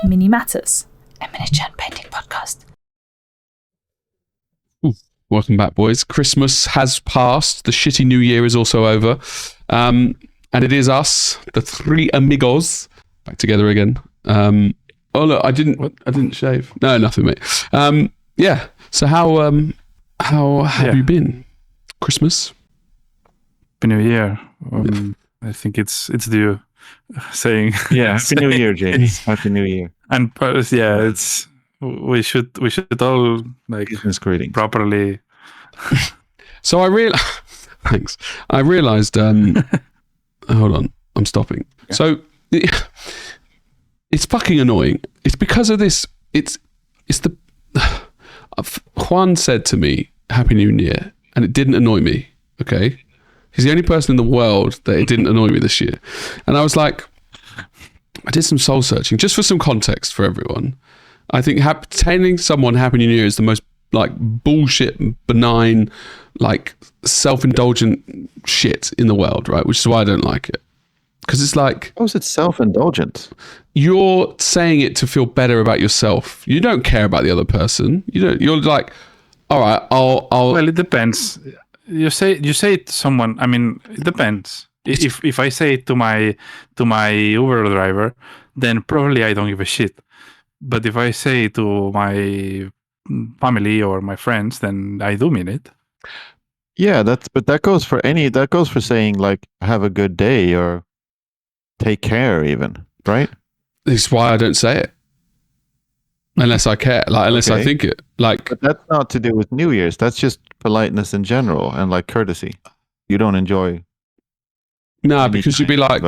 Mini Matters, a miniature and painting podcast. Welcome back, boys. Christmas has passed. The shitty New Year is also over. And it is us, the three amigos, back together again. Oh, look, I didn't shave. No, nothing, mate. Yeah. So how have you been? Christmas? Happy New Year. I think it's due saying. Yeah, Happy New Year, James. Happy New Year. And it's we should all like Christmas greetings. properly. So thanks. I realized. Hold on, I'm stopping. Okay. So it's fucking annoying. It's because of this. It's the Juan said to me, "Happy New Year," and it didn't annoy me. Okay, he's the only person in the world that it didn't annoy me this year, and I was like, I did some soul searching just for some context for everyone. I think telling someone Happy New Year is the most like bullshit, benign, like self-indulgent shit in the world, right? Which is why I don't like it. Because it's like, how is it self-indulgent? You're saying it to feel better about yourself. You don't care about the other person. You're like, all right, I'll. Well, it depends. You say it to someone. I mean, it depends. If I say it to my Uber driver, then probably I don't give a shit. But if I say it to my family or my friends, then I do mean it. Yeah, that goes for saying like have a good day or take care even, right? This is why I don't say it. Unless I care, unless I think it. But that's not to do with New Year's. That's just politeness in general and like courtesy. You don't enjoy. No, because you'd be like,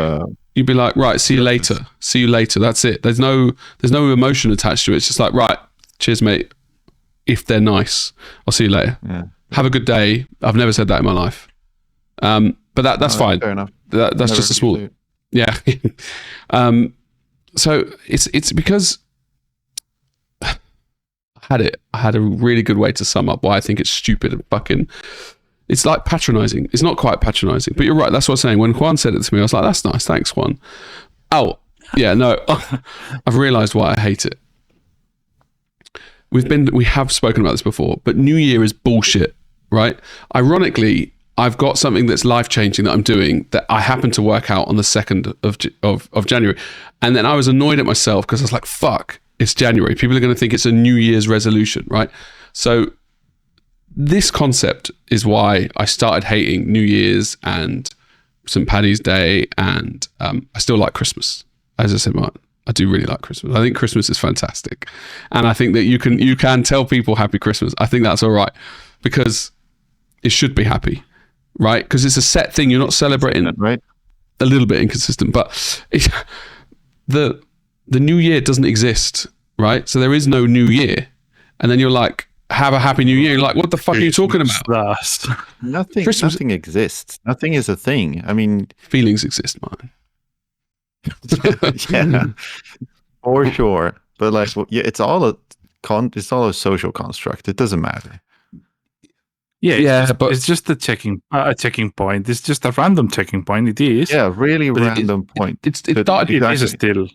right, see you later. See you later. That's it. There's no emotion attached to it. It's just like, right, cheers, mate. If they're nice, I'll see you later. Yeah. Have a good day. I've never said that in my life. But that's fine. Fair enough. That's just a small. Yeah. So it's because I had a really good way to sum up why I think it's stupid and fucking. It's like patronizing. It's not quite patronizing, but you're right. That's what I'm saying. When Juan said it to me, I was like, that's nice. Thanks, Juan. Oh, yeah, no. I've realized why I hate it. We have spoken about this before, but New Year is bullshit, right? Ironically, I've got something that's life-changing that I'm doing that I happen to work out on the 2nd of January. And then I was annoyed at myself because I was like, fuck, it's January. People are going to think it's a New Year's resolution, right? So this concept is why I started hating New Year's and St. Paddy's Day, and I still like Christmas. As I said, Martin, I do really like Christmas. I think Christmas is fantastic, and I think that you can tell people Happy Christmas. I think that's all right because it should be happy, right? Because it's a set thing. You're not celebrating, right? A little bit inconsistent, but the New Year doesn't exist, right? So there is no New Year, and then you're like, have a Happy New Year. You're like, what the fuck are you talking about? Nothing exists. Nothing is a thing. I mean, feelings exist, Martin. Yeah, for sure. But like, it's all a social construct. It doesn't matter. Yeah, but it's just a checking point. It's just a random checking point. It is. Yeah, really random point. It started. It is still.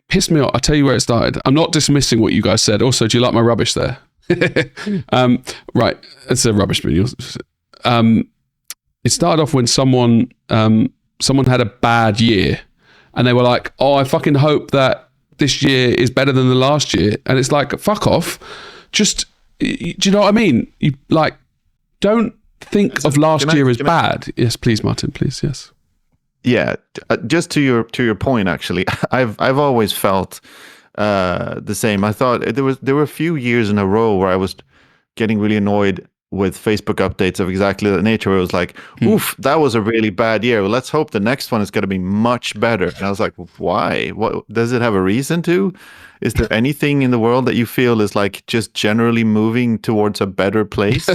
Pissed me off. I'll tell you where it started. I'm not dismissing what you guys said. Also, do you like my rubbish there? Right, it's a rubbish bin. It started off when someone had a bad year, and they were like, "Oh, I fucking hope that this year is better than the last year." And it's like, fuck off. Just, do you know what I mean? You like, don't think of last year as bad. Yes, please, Martin. Please, yes. Yeah, just to your point. Actually, I've always felt the same. I thought there were a few years in a row where I was getting really annoyed with Facebook updates of exactly that nature, where it was like, oof, that was a really bad year. Well, let's hope the next one is going to be much better. And I was like, why? What does it have a reason to? Is there anything in the world that you feel is like just generally moving towards a better place?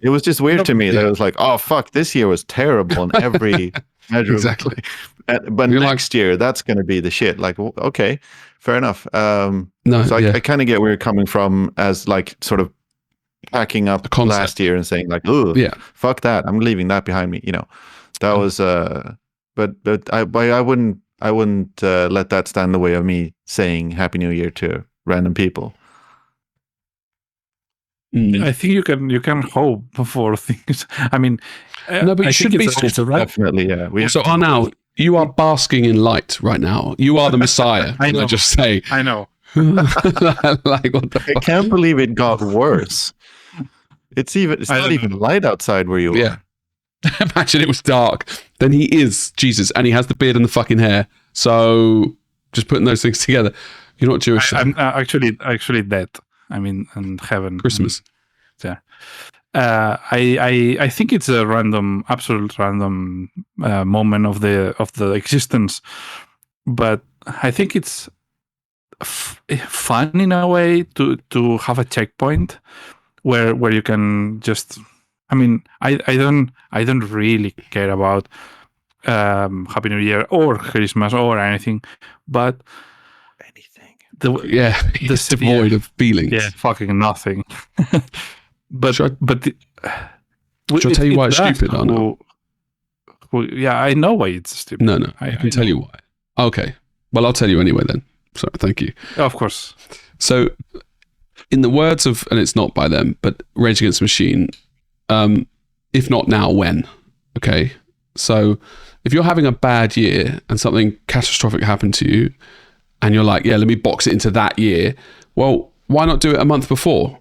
It was just weird to me that it was like, oh fuck, this year was terrible in every measure. Exactly. But next year, that's going to be the shit. Like, okay, fair enough. I kind of get where you're coming from as like sort of packing up last year and saying like, oh, fuck that. I'm leaving that behind me. You know, that was, but I wouldn't let that stand in the way of me saying Happy New Year to random people. I think you can hope for things. I mean, No, but you should be it's sort of, right? Definitely, yeah. So Arnau, you are basking in light right now. You are the Messiah. I can know. I just say? I know. Like, what the I fuck? can't believe it got worse. It's not even light outside where you Yeah. are. Imagine it was dark. Then he is Jesus, and he has the beard and the fucking hair. So just putting those things together. You're not Jewish. I'm actually dead. I mean, in heaven. Christmas. Yeah. I think it's a absolute random moment of the existence, but I think it's fun in a way to have a checkpoint where you can just. I mean, I don't really care about Happy New Year or Christmas or anything, but Anything. It's devoid of feelings. Yeah, fucking nothing. but Should I tell you why it's stupid, or no? Yeah, I know why it's stupid. No, I can tell you why. Okay, well, I'll tell you anyway then. So thank you. Of course. So, in the words of, and it's not by them, but Rage Against the Machine, if not now, when? Okay, so if you're having a bad year and something catastrophic happened to you, and you're like, yeah, let me box it into that year. Well, why not do it a month before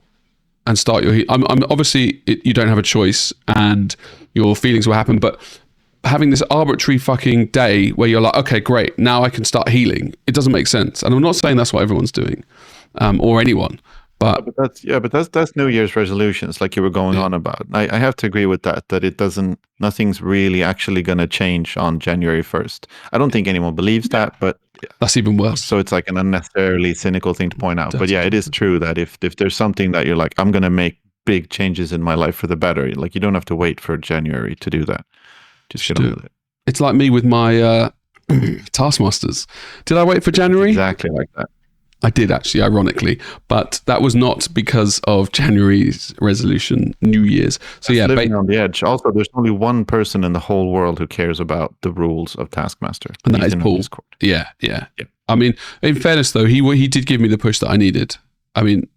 and start your? I'm obviously you don't have a choice, and your feelings will happen. But having this arbitrary fucking day where you're like, okay, great, now I can start healing. It doesn't make sense. And I'm not saying that's what everyone's doing, or anyone. But that's New Year's resolutions, like you were going on about. I have to agree with that. That it doesn't. Nothing's really actually going to change on January 1st. I don't think anyone believes that, but that's even worse. So it's like an unnecessarily cynical thing to point out. But yeah, it is true that if there's something that you're like, I'm going to make big changes in my life for the better, like you don't have to wait for January to do that. Just get on with it. It's like me with my Taskmasters. Did I wait for January? Exactly like that. I did actually, ironically, but that was not because of January's resolution, New Year's. So yeah, living on the edge. Also, there's only one person in the whole world who cares about the rules of Taskmaster, and that is Paul. Yeah. I mean, in fairness though, he did give me the push that I needed. I mean,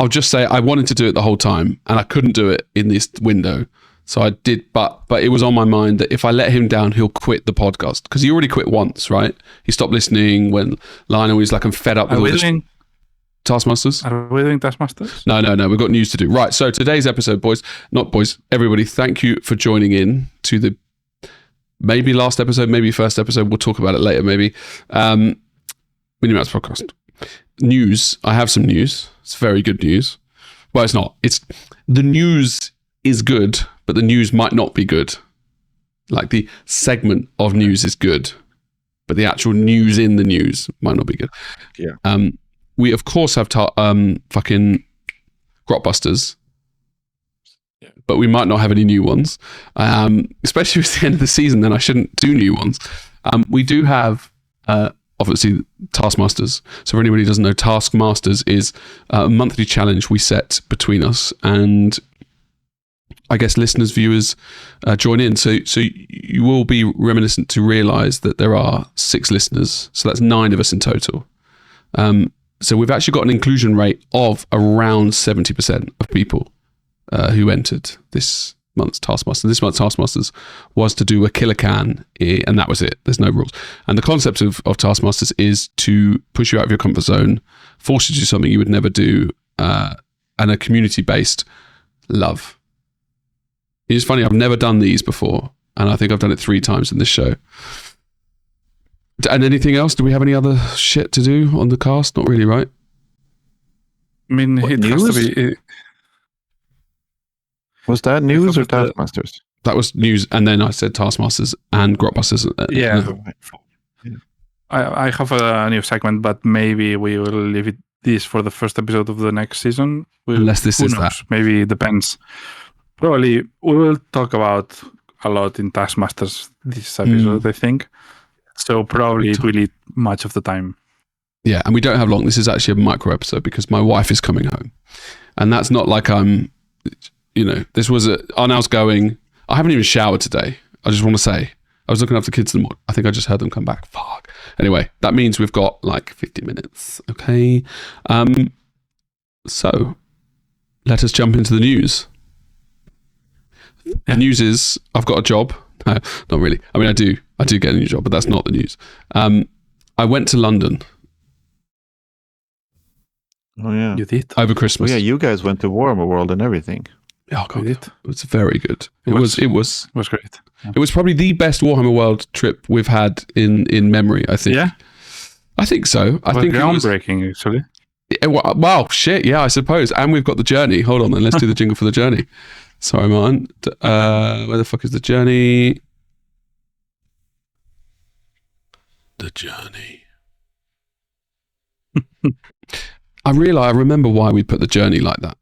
I'll just say I wanted to do it the whole time, and I couldn't do it in this window. So I did, but it was on my mind that if I let him down, he'll quit the podcast, because he already quit once, right? He stopped listening when Lionel was like, I'm fed up with all this. Taskmasters? Are we doing Taskmasters? No. We've got news to do. Right. So today's episode, everybody, thank you for joining in to the maybe last episode, maybe first episode. We'll talk about it later, maybe. Minimax podcast. News. I have some news. It's very good news. Well, it's not. The news is good, but the news might not be good. Like the segment of news is good, but the actual news in the news might not be good. Yeah. We of course have fucking Grotbusters, but we might not have any new ones. Especially if it's the end of the season, then I shouldn't do new ones. We do have obviously Taskmasters. So for anybody who doesn't know, Taskmasters is a monthly challenge we set between us, and I guess listeners, viewers join in. So you will be reminiscent to realize that there are 6 listeners. So that's 9 of us in total. So we've actually got an inclusion rate of around 70% of people who entered this month's Taskmaster. This month's Taskmasters was to do a killer can, and that was it. There's no rules. And the concept of Taskmasters is to push you out of your comfort zone, force you to do something you would never do, and a community-based love. It's funny, I've never done these before, and I think I've done it 3 times in this show. And anything else? Do we have any other shit to do on the cast? Not really, right? I mean, it has to be... Was that news or Taskmasters? That was news, and then I said Taskmasters and Grotbusters. Yeah. I have a new segment, but maybe we will leave this for the first episode of the next season. Unless this is that. Maybe it depends. Probably we will talk about a lot in Taskmasters this episode, I think. So probably it will eat much of the time. Yeah, and we don't have long. This is actually a micro episode because my wife is coming home. And that's not like I'm, this was Arnau's going, I haven't even showered today. I just want to say. I was looking after kids in the morning. I think I just heard them come back. Fuck. Anyway, that means we've got like 50 minutes. Okay. So let us jump into the news. The news is I've got a job. No, not really. I mean, I do get a new job, but that's not the news. I went to London. Oh yeah, You did? Over oh Christmas. yeah. You guys went to Warhammer World and everything. Oh god, You it did? was very good. It was- was It was great. it was probably the best Warhammer World trip we've had in memory. I think. Yeah? I think so. I It was think it was. groundbreaking, actually. Wow, shit. Yeah, I suppose. And we've got the journey. Hold on, then. Let's do the jingle for the journey. Sorry, Martin. Where the fuck is the journey? The journey. I remember why we put the journey like that.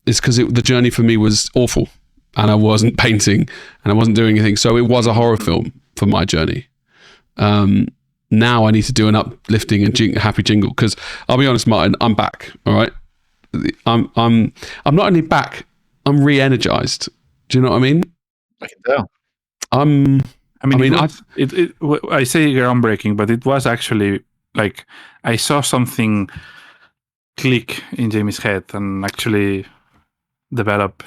It's because the journey for me was awful, and I wasn't painting, and I wasn't doing anything. So it was a horror film for my journey. Now I need to do an uplifting and happy jingle, because I'll be honest, Martin, I'm back. All right, I'm not only back, I'm re-energized. Do you know what I mean? I can tell. I mean, I I say groundbreaking, but it was actually like I saw something click in Jamie's head and actually develop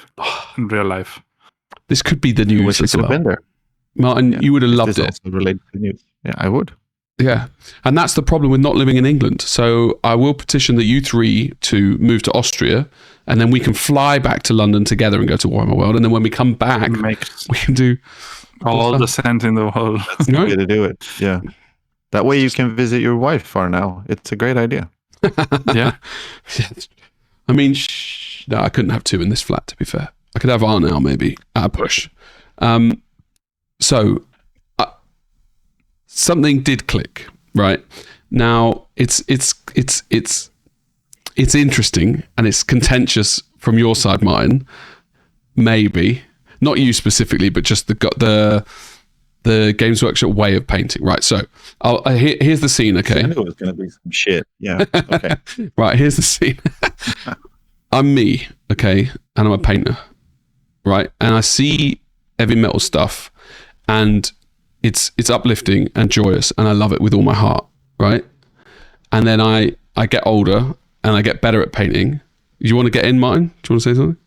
in real life. This could be the I news wish I as could have well. been there. Martin, Yeah. you would have Is loved this it. also related to news? Yeah, I would. Yeah. And that's the problem with not living in England. So I will petition the you three to move to Austria, and then we can fly back to London together and go to Warhammer World. And then when we come back, Makes we can do all the sense in the world. That's the way to do it. Yeah. That way you can visit your wife for now. It's a great idea. Yeah. I mean, no, I couldn't have two in this flat, to be fair. I could have R now, maybe, at a push. So something did click, right? Now, it's interesting, and it's contentious from your side, Martin. Maybe. Not you specifically, but just the Games Workshop way of painting. Right, so here's the scene, okay? I knew it was going to be some shit. Yeah. Okay. Right, here's the scene. I'm me, okay, and I'm a painter, right? And I see heavy metal stuff, and it's uplifting and joyous, and I love it with all my heart, right? And then I get older, and I get better at painting. You want to get in, Martin? Do you want to say something?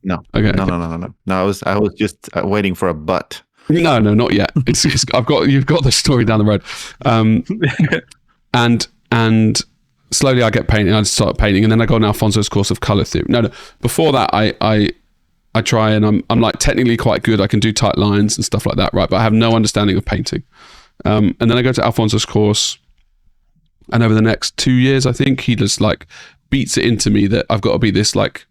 No. Okay. No. No, I was just waiting for a but. No, not yet. You've got the story down the road, and slowly I get painting. I start painting, and then I go on Alfonso's course of color theory. No. Before that, I try, and I'm like technically quite good. I can do tight lines and stuff like that, right? But I have no understanding of painting. And then I go to Alfonso's course, and over the next 2 years, I think he just like beats it into me that I've got to be this like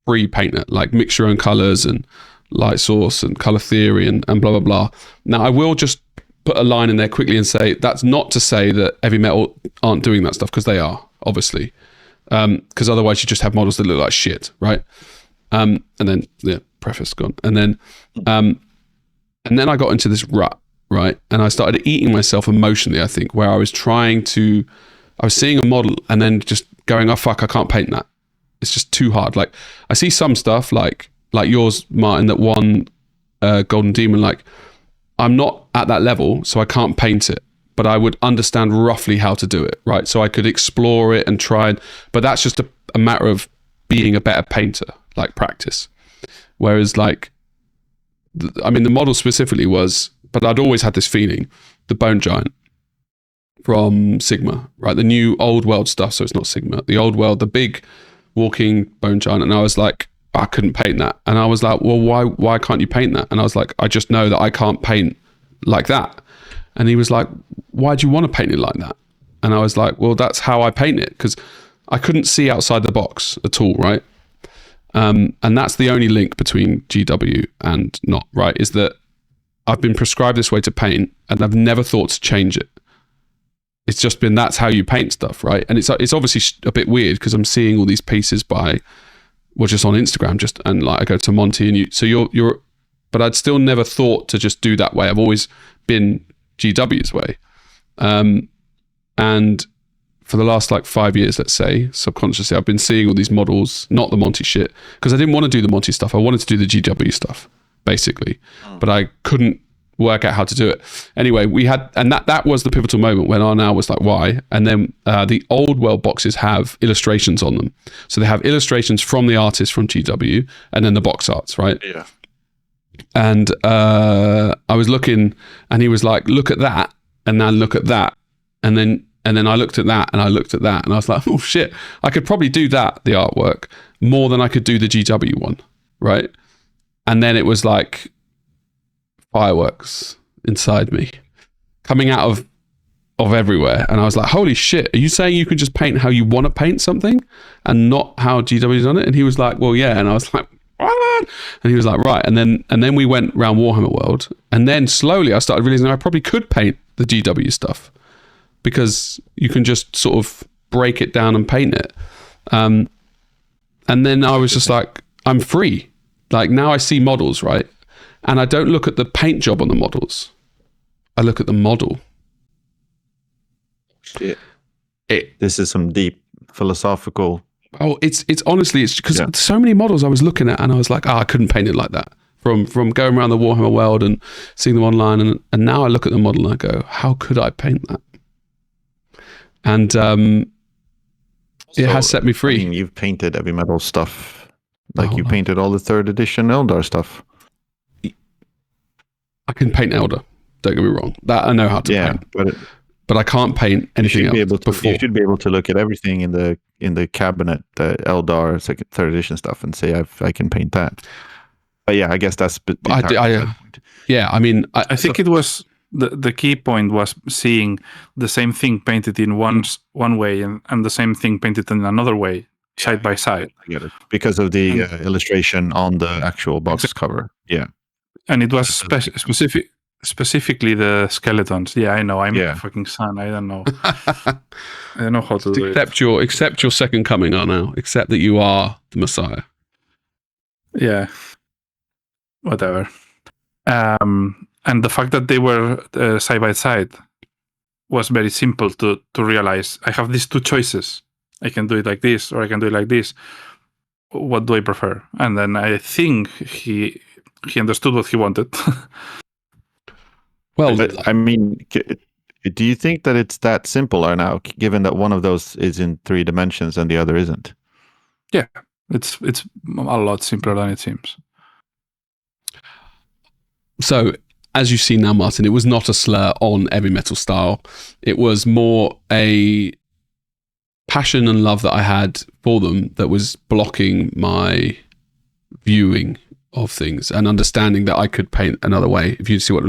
free painter, like mix your own colors and light source and color theory and blah blah blah. Now I will just put a line in there quickly and say that's not to say that heavy metal aren't doing that stuff, because they are, obviously, because otherwise you just have models that look like shit, right? And then preface gone, and then I got into this rut, right? And I started eating myself emotionally, I think, where I was seeing a model and then just going, oh fuck, I can't paint that. It's just too hard. Like I see some stuff like yours, Martin, that won Golden Demon. Like I'm not at that level, so I can't paint it, but I would understand roughly how to do it, right? So I could explore it and try, but that's just a matter of being a better painter, like practice. Whereas like, the model specifically was, but I'd always had this feeling, the Bone Giant from Sigma, right? The new old world stuff, so it's not Sigma, the old world, the big walking bone giant. And I was like, I couldn't paint that. And I was like, well, why can't you paint that? And I was like, I just know that I can't paint like that. And he was like, why do you want to paint it like that? And I was like, well, that's how I paint it, because I couldn't see outside the box at all, right? And that's the only link between GW and not, right? Is that I've been prescribed this way to paint, and I've never thought to change it. It's just been, that's how you paint stuff, right? And it's obviously a bit weird because I'm seeing all these pieces just on Instagram, and like I go to Monty and you're, but I'd still never thought to just do that way. I've always been GW's way. And for the last like 5 years, let's say, subconsciously, I've been seeing all these models, not the Monty shit, because I didn't want to do the Monty stuff. I wanted to do the GW stuff. basically, but I couldn't work out how to do it. Anyway, we had, and that was the pivotal moment when now was like, why? And then the old world boxes have illustrations on them. So they have illustrations from the artist from GW and then the box arts, right? Yeah. And I was looking and he was like, look at that. And then look at that. And then I looked at that and I looked at that and I was like, oh shit, I could probably do that, the artwork, more than I could do the GW one, right? And then it was like fireworks inside me coming out of everywhere. And I was like, holy shit, are you saying you can just paint how you want to paint something and not how GW's done it? And he was like, well, yeah. And I was like, what? And he was like, right. And then we went around Warhammer World. And then slowly I started realizing I probably could paint the GW stuff because you can just sort of break it down and paint it. And then I was just like, I'm free. Like now I see models, right? And I don't look at the paint job on the models. I look at the model. Shit. This is some deep philosophical. Oh, it's honestly, it's because so many models I was looking at and I was like, I couldn't paint it like that. From going around the Warhammer world and seeing them online. And now I look at the model and I go, how could I paint that? And it has set me free. I mean, you've painted heavy metal stuff. Like you painted all the 3rd edition Eldar stuff. I can paint Elder. Don't get me wrong. That I know how to paint. But I can't paint anything else before. You should be able to look at everything in the cabinet, the Eldar 3rd edition stuff, and say I can paint that. But yeah, I guess that's. I mean, I think it was the key point was seeing the same thing painted in one way and the same thing painted in another way, side by side. I get it because of the illustration on the actual box cover. Yeah. And it was specifically the skeletons. Yeah, I know. I'm a fucking son. I don't know. I don't know how to do it. Accept your second coming now. Accept that you are the Messiah. Yeah. Whatever. And the fact that they were side by side was very simple to realize. I have these two choices. I can do it like this or I can do it like this. What do I prefer? And then I think he understood what he wanted. Well, but, I mean, do you think that it's that simple or now, given that one of those is in 3 dimensions and the other isn't? Yeah, it's a lot simpler than it seems. So, as you see now, Martin, it was not a slur on heavy metal style. It was more a passion and love that I had for them that was blocking my viewing of things and understanding that I could paint another way. If you see what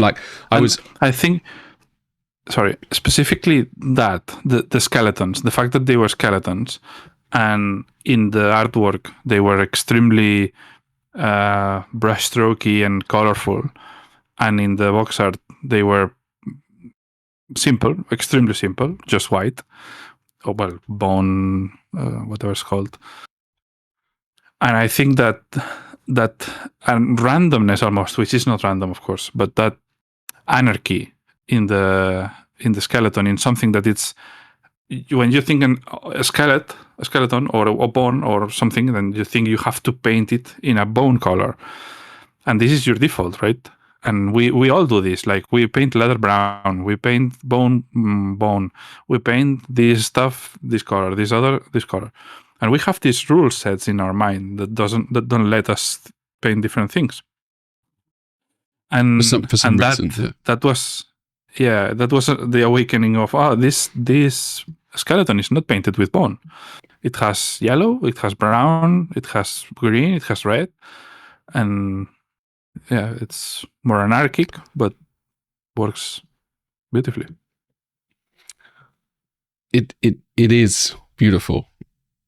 I think specifically that the skeletons, the fact that they were skeletons, and in the artwork they were extremely brushstrokey and colorful, and in the box art they were simple, extremely simple, just white. Oh well, bone, whatever it's called. And I think that and randomness almost, which is not random, of course, but that anarchy in the skeleton, in something that it's, when you think a skeleton or a bone or something, then you think you have to paint it in a bone color, and this is your default, right? And we all do this. Like we paint leather brown, we paint bone, we paint this stuff this color, this color. And we have these rule sets in our mind that don't let us paint different things. And for some reason, that was the awakening of this skeleton is not painted with bone. It has yellow, it has brown, it has green, it has red, and yeah, it's more anarchic, but works beautifully. It is beautiful.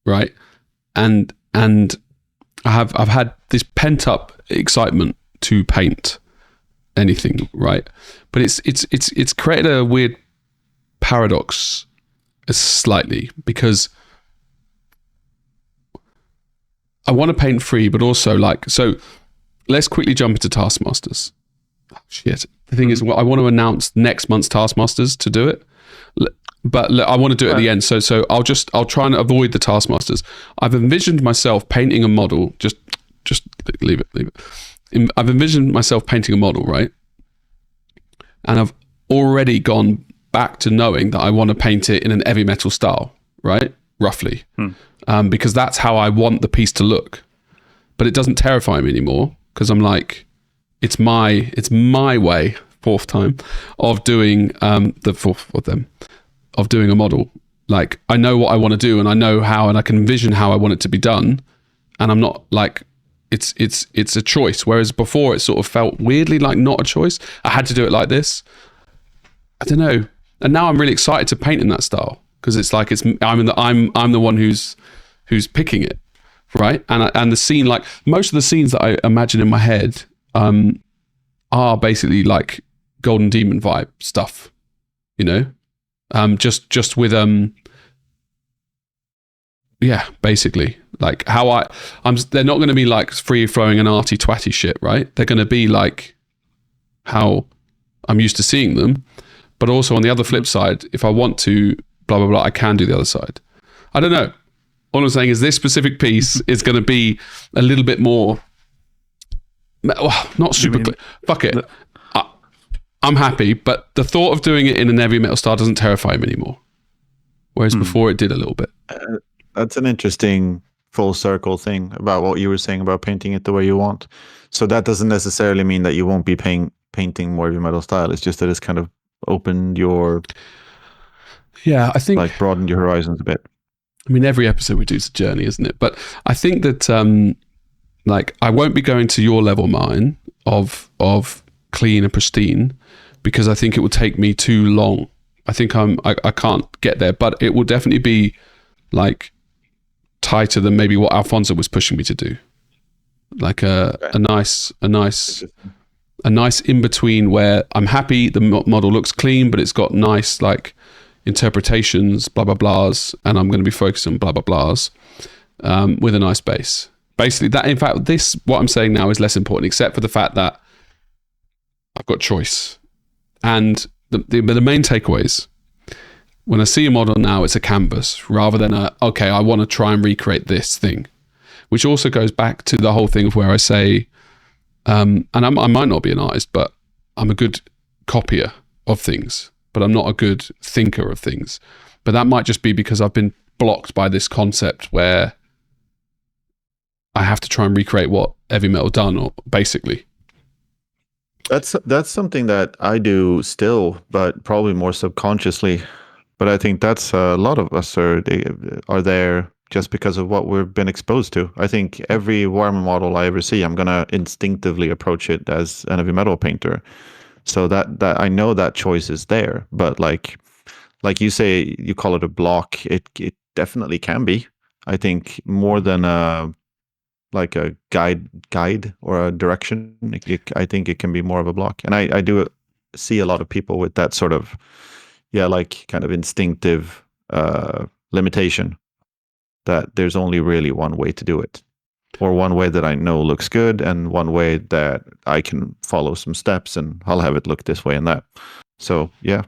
Right, and I've had this pent up excitement to paint anything, right? But it's created a weird paradox, slightly, because I want to paint free, but also so. Let's quickly jump into Taskmasters. Oh, shit. The thing is, I want to announce next month's Taskmasters to do it. But I want to do it at the end, so I'll try and avoid the Taskmasters. I've envisioned myself painting a model. Just leave it. I've envisioned myself painting a model, right? And I've already gone back to knowing that I want to paint it in an heavy metal style, right? Roughly. Because that's how I want the piece to look. But it doesn't terrify me anymore because I'm like, it's my way, fourth time, of doing the fourth of them, of doing a model. Like, I know what I want to do and I know how, and I can envision how I want it to be done. And I'm not like, it's a choice. Whereas before it sort of felt weirdly like not a choice. I had to do it like this. I don't know. And now I'm really excited to paint in that style because it's like I'm the one who's picking it, right? And the scene, like most of the scenes that I imagine in my head, are basically like Golden Demon vibe stuff, you know, just with yeah, basically like how they're not going to be like free flowing and arty twatty shit, right? They're going to be like how I'm used to seeing them. But also on the other flip side, if I want to blah, blah, blah, I can do the other side. I don't know. All I'm saying is this specific piece is going to be a little bit more, well, not super clear. Fuck it. I'm happy, but the thought of doing it in an heavy metal style doesn't terrify me anymore. Whereas before it did a little bit. That's an interesting full circle thing about what you were saying about painting it the way you want. So that doesn't necessarily mean that you won't be painting more heavy metal style. It's just that it's kind of opened your, yeah, I think, like broadened your horizons a bit. I mean, every episode we do is a journey, isn't it? But I think that like I won't be going to your level, mine, of clean and pristine, because I think it will take me too long. I think I can't get there, but it will definitely be like tighter than maybe what Alfonso was pushing me to do. Like a nice in between where I'm happy the model looks clean, but it's got nice like interpretations, blah blah blahs, and I'm going to be focused on blah blah blahs with a nice base. Basically, that in fact, what I'm saying now is less important, except for the fact that I've got choice. And the main takeaways, when I see a model now, it's a canvas rather than okay, I want to try and recreate this thing, which also goes back to the whole thing of where I say, and I might not be an artist, but I'm a good copier of things, but I'm not a good thinker of things. But that might just be because I've been blocked by this concept where I have to try and recreate what heavy metal done, or basically. That's something that I do still, but probably more subconsciously. But I think that's a lot of us are there just because of what we've been exposed to. I think every Warhammer model I ever see, I'm gonna instinctively approach it as an heavy metal painter. So that I know that choice is there. But like you say, you call it a block. It definitely can be. I think more than like a guide or a direction. I think it can be more of a block. And I do see a lot of people with that sort of, like kind of instinctive limitation, that there's only really one way to do it, or one way that I know looks good, and one way that I can follow some steps and I'll have it look this way and that. So yeah,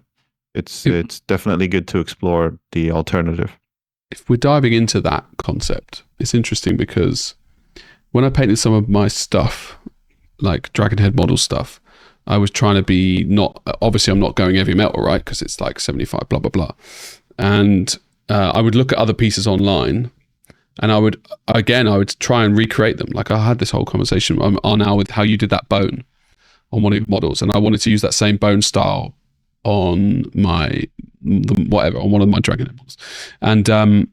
it's definitely good to explore the alternative. If we're diving into that concept, it's interesting because when I painted some of my stuff, like Dragonhead model stuff, I was trying to be obviously I'm not going heavy metal, right? Because it's like 75, blah, blah, blah. And I would look at other pieces online and I would try and recreate them. Like I had this whole conversation on now with how you did that bone on one of your models. And I wanted to use that same bone style on on one of my Dragonhead models. And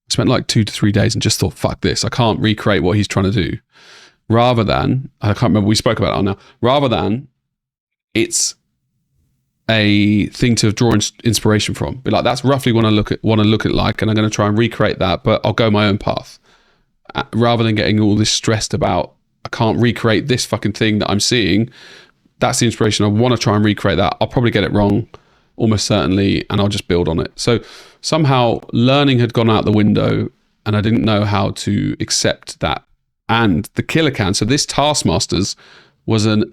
spent like 2 to 3 days and just thought, fuck this, I can't recreate what he's trying to do. Rather than, I can't remember, we spoke about it now, rather than it's a thing to draw inspiration from. But like, that's roughly what I want to look at like, and I'm going to try and recreate that, but I'll go my own path. Rather than getting all this stressed about, I can't recreate this fucking thing that I'm seeing. That's the inspiration. I want to try and recreate that. I'll probably get it wrong, almost certainly, and I'll just build on it. So somehow learning had gone out the window and I didn't know how to accept that. And the killer can. So this Taskmasters was it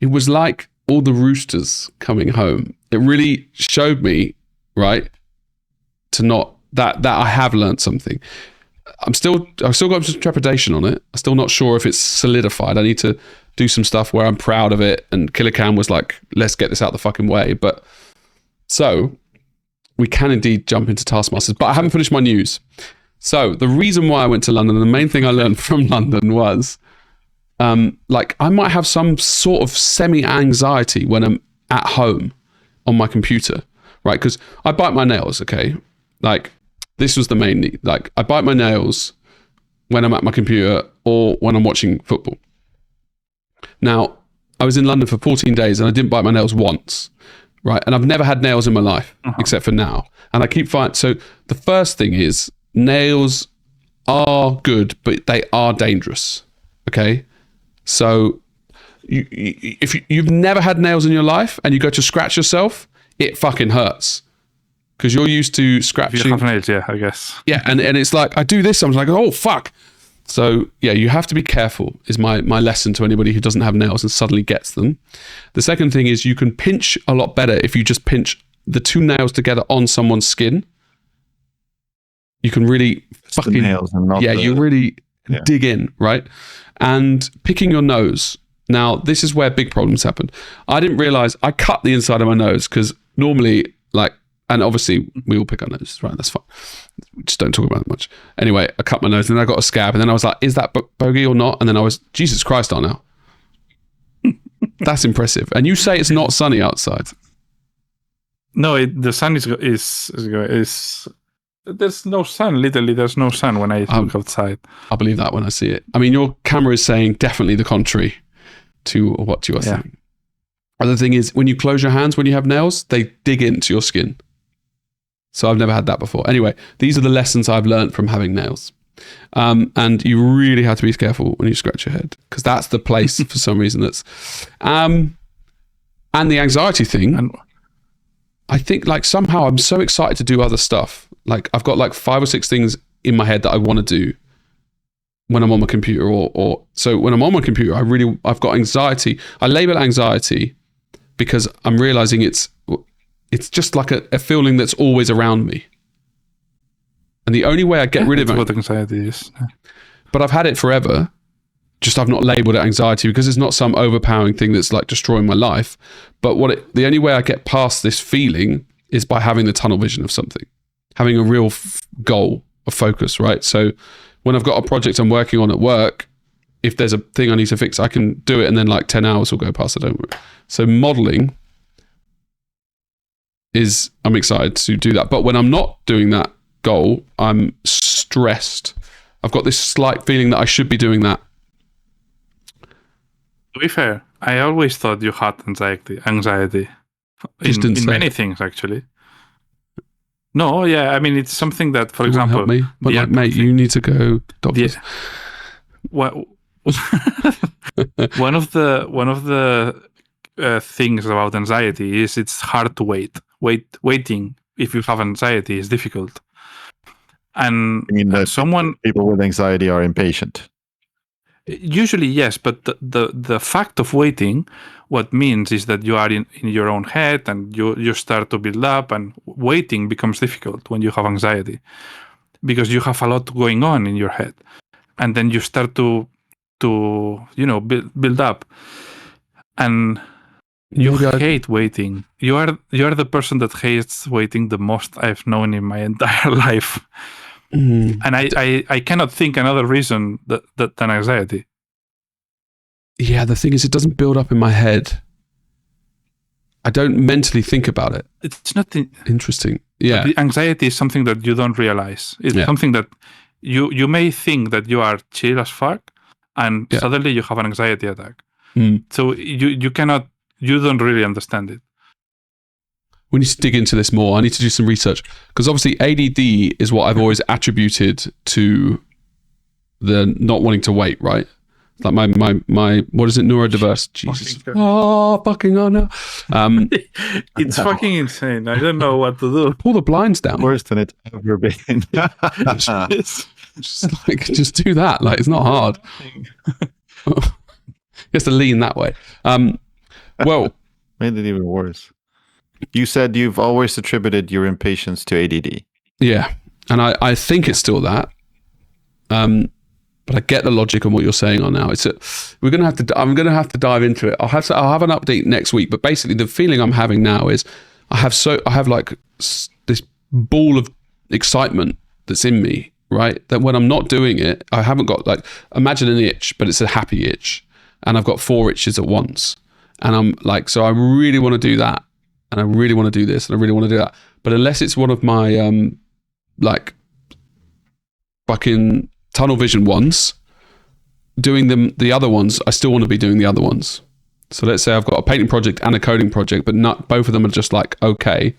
was like all the roosters coming home. It really showed me, right, to not, that I have learned something. I've still got some trepidation on it. I'm still not sure if it's solidified. I need to do some stuff where I'm proud of it. And Killer Cam was like, let's get this out the fucking way. But so we can indeed jump into Taskmasters, but I haven't finished my news. So the reason why I went to London, and the main thing I learned from London was, like, I might have some sort of semi-anxiety when I'm at home on my computer, right? Because I bite my nails, okay? Like, this was the main need. Like, I bite my nails when I'm at my computer or when I'm watching football. Now, I was in London for 14 days and I didn't bite my nails once, right? And I've never had nails in my life, except for now. And I keep finding, so the first thing is, nails are good, but they are dangerous, okay? So if you've never had nails in your life and you go to scratch yourself, it fucking hurts. Because you're used to scratching. If you have nails, yeah, I guess. Yeah, and it's like, I do this, I'm like, oh, fuck. So, yeah, you have to be careful, is my lesson to anybody who doesn't have nails and suddenly gets them. The second thing is you can pinch a lot better if you just pinch the two nails together on someone's skin. You can really fucking... The nails and not you really dig in, right? And picking your nose. Now, this is where big problems happen. I didn't realize I cut the inside of my nose because normally, like, and obviously we all pick our noses, right? That's fine. We just don't talk about it much. Anyway, I cut my nose and then I got a scab and then I was like, is that bogey or not? And then I was, Jesus Christ, I know. That's impressive. And you say it's not sunny outside. No, the sun is there's no sun. Literally, there's no sun when I look outside. I believe that when I see it. I mean, your camera is saying definitely the contrary to what you are saying. Other thing is, when you close your hands, when you have nails, they dig into your skin. So I've never had that before. Anyway, these are the lessons I've learned from having nails. And you really have to be careful when you scratch your head, because that's the place for some reason that's... and the anxiety thing, I think, like, somehow I'm so excited to do other stuff. Like, I've got like 5 or 6 things in my head that I want to do when I'm on my computer, or so when I'm on my computer, I've got anxiety. I label anxiety because I'm realizing it's just like a feeling that's always around me. And the only way I get rid of it, what anxiety is. but I've had it forever. Just I've not labeled it anxiety because it's not some overpowering thing that's like destroying my life. But the only way I get past this feeling is by having the tunnel vision of something, having a real goal, a focus, right? So when I've got a project I'm working on at work, if there's a thing I need to fix, I can do it, and then like 10 hours will go past. I don't worry. So modeling I'm excited to do that. But when I'm not doing that goal, I'm stressed. I've got this slight feeling that I should be doing that. To be fair, I always thought you had anxiety in many things, actually. No, yeah, I mean, it's something that, for example... Help me? But like, mate, you need to go doctors. One of the things about anxiety is it's hard to wait. Waiting, if you have anxiety, is difficult. And I mean, people with anxiety are impatient. Usually, yes, but the fact of waiting, what means is that you are in your own head and you start to build up, and waiting becomes difficult when you have anxiety because you have a lot going on in your head, and then you start to build up, and you hate waiting. You are the person that hates waiting the most I've known in my entire life. And I cannot think another reason than anxiety. Yeah, the thing is, it doesn't build up in my head. I don't mentally think about it. It's not interesting. Yeah, the anxiety is something that you don't realize. It's something that you may think that you are chill as fuck, and suddenly you have an anxiety attack. So you don't really understand it. We need to dig into this more. I need to do some research, because obviously ADD is what I've always attributed to the not wanting to wait, right? Like my what is it, neurodiverse? Jesus. Fucking oh no. It's fucking insane. I don't know what to do. Pull the blinds down. Worse than it's ever been. just do that. Like, it's not hard. You have to lean that way. Well, made it even worse. You said you've always attributed your impatience to ADD. Yeah, and I think it's still that. But I get the logic on what you're saying on now. I'm going to have to dive into it. I'll have an update next week. But basically, the feeling I'm having now is I have like this ball of excitement that's in me, right? That when I'm not doing it, I haven't got like, imagine an itch, but it's a happy itch, and I've got 4 itches at once, and I'm like, so I really want to do that, and I really want to do this, and I really want to do that. But unless it's one of my like fucking tunnel vision ones, doing the other ones, I still want to be doing the other ones. So let's say I've got a painting project and a coding project, but not both of them are just like, okay,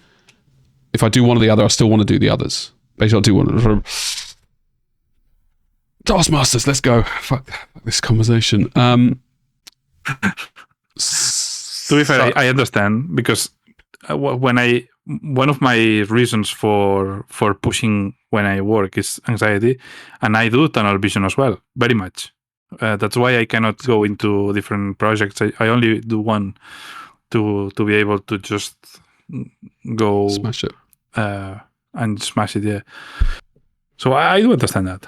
if I do one or the other, I still want to do the others. Basically, I'll do one of them. Taskmasters, let's go. Fuck this conversation. To be fair, I understand, because one of my reasons for pushing when I work is anxiety, and I do tunnel vision as well, very much. That's why I cannot go into different projects. I only do one to be able to just go smash it and smash it. Yeah. So I do understand that.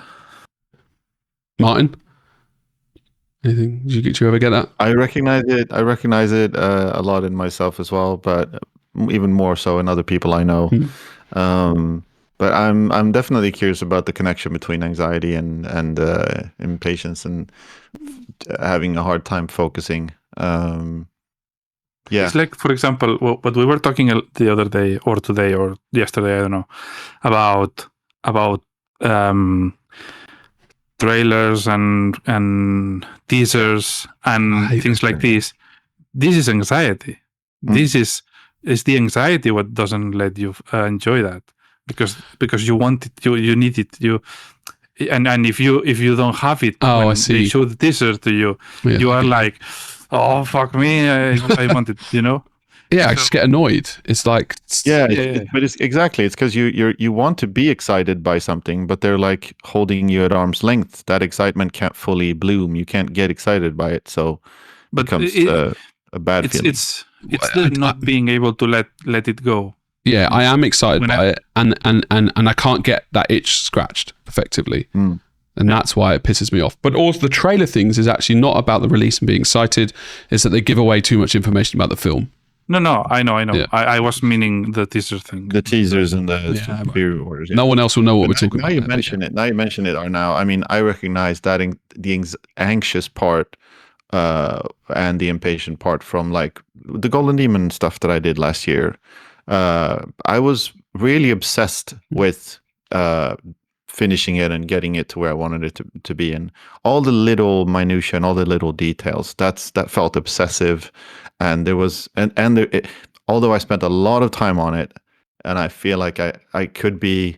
Martin, anything? Did you ever get that? I recognize it a lot in myself as well, but even more so in other people I know. But I'm definitely curious about the connection between anxiety and impatience and having a hard time focusing. Yeah, it's like, for example, what we were talking the other day or today or yesterday, I don't know, about trailers and teasers and things like this. This is anxiety. This is the anxiety what doesn't let you enjoy that, because you want it, you need it, and if you don't have it, when I see. they show the teaser to you, you are like, oh fuck me, I want it, you know. Yeah, I just get annoyed. It's like, but it's exactly, it's because you want to be excited by something, but they're like holding you at arm's length. That excitement can't fully bloom. You can't get excited by it, so it becomes a bad feeling. It's not being able to let it go. Yeah, I am excited by it, and I can't get that itch scratched effectively. And that's why it pisses me off. But also the trailer things is actually not about the release and being excited. It's that they give away too much information about the film. No, I know. Yeah. I was meaning the teaser thing. The teasers and the pre-orders. Yeah. No one else will know what we're talking about. Now you mention it, Arnau. I mean, I recognize that the anxious part and the impatient part from like the Golden Demon stuff that I did last year. I was really obsessed with finishing it and getting it to where I wanted it to be, and all the little minutiae and all the little details. That felt obsessive, and there was although I spent a lot of time on it, and I feel like I could be.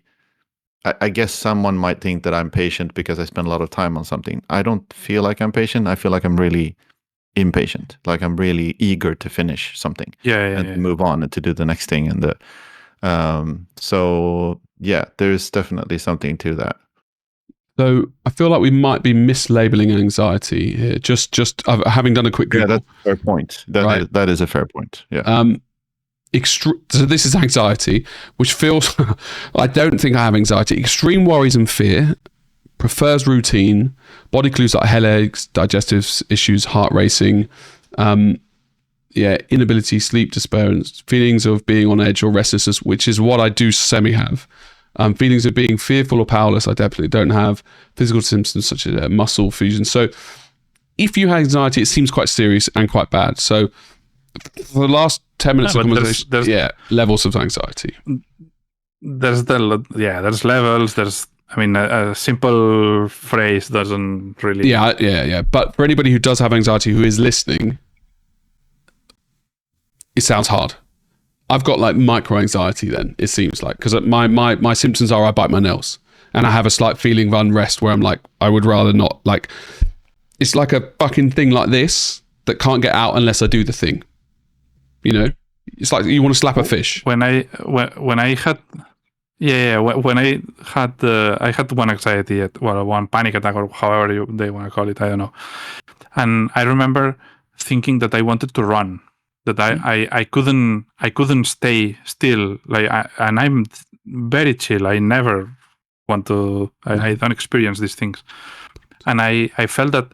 I guess someone might think that I'm patient because I spend a lot of time on something. I don't feel like I'm patient. I feel like I'm really impatient. Like I'm really eager to finish something. To move on and to do the next thing. And so yeah, there's definitely something to that. So I feel like we might be mislabeling anxiety here. Just having done a quick Google. Yeah, that's a fair point. That is a fair point. Yeah. So this is anxiety, which feels, I don't think I have anxiety. Extreme worries and fear, prefers routine, body clues like headaches, digestive issues, heart racing, inability, sleep, despair, and feelings of being on edge or restlessness, which is what I do semi-have. Feelings of being fearful or powerless, I definitely don't have. Physical symptoms such as muscle fusion. So if you have anxiety, it seems quite serious and quite bad. So for the last 10 minutes of conversation, there's levels of anxiety. There's levels. A simple phrase doesn't really. Yeah. But for anybody who does have anxiety who is listening, it sounds hard. I've got like micro anxiety then, it seems like, because my symptoms are I bite my nails and I have a slight feeling of unrest where I'm like, I would rather not, like, it's like a fucking thing like this that can't get out unless I do the thing. You know, it's like you want to slap a fish. When I had one anxiety, one panic attack, or however they want to call it, I don't know. And I remember thinking that I wanted to run, that I couldn't stay still. And I'm very chill. I never want to. I don't experience these things, and I felt that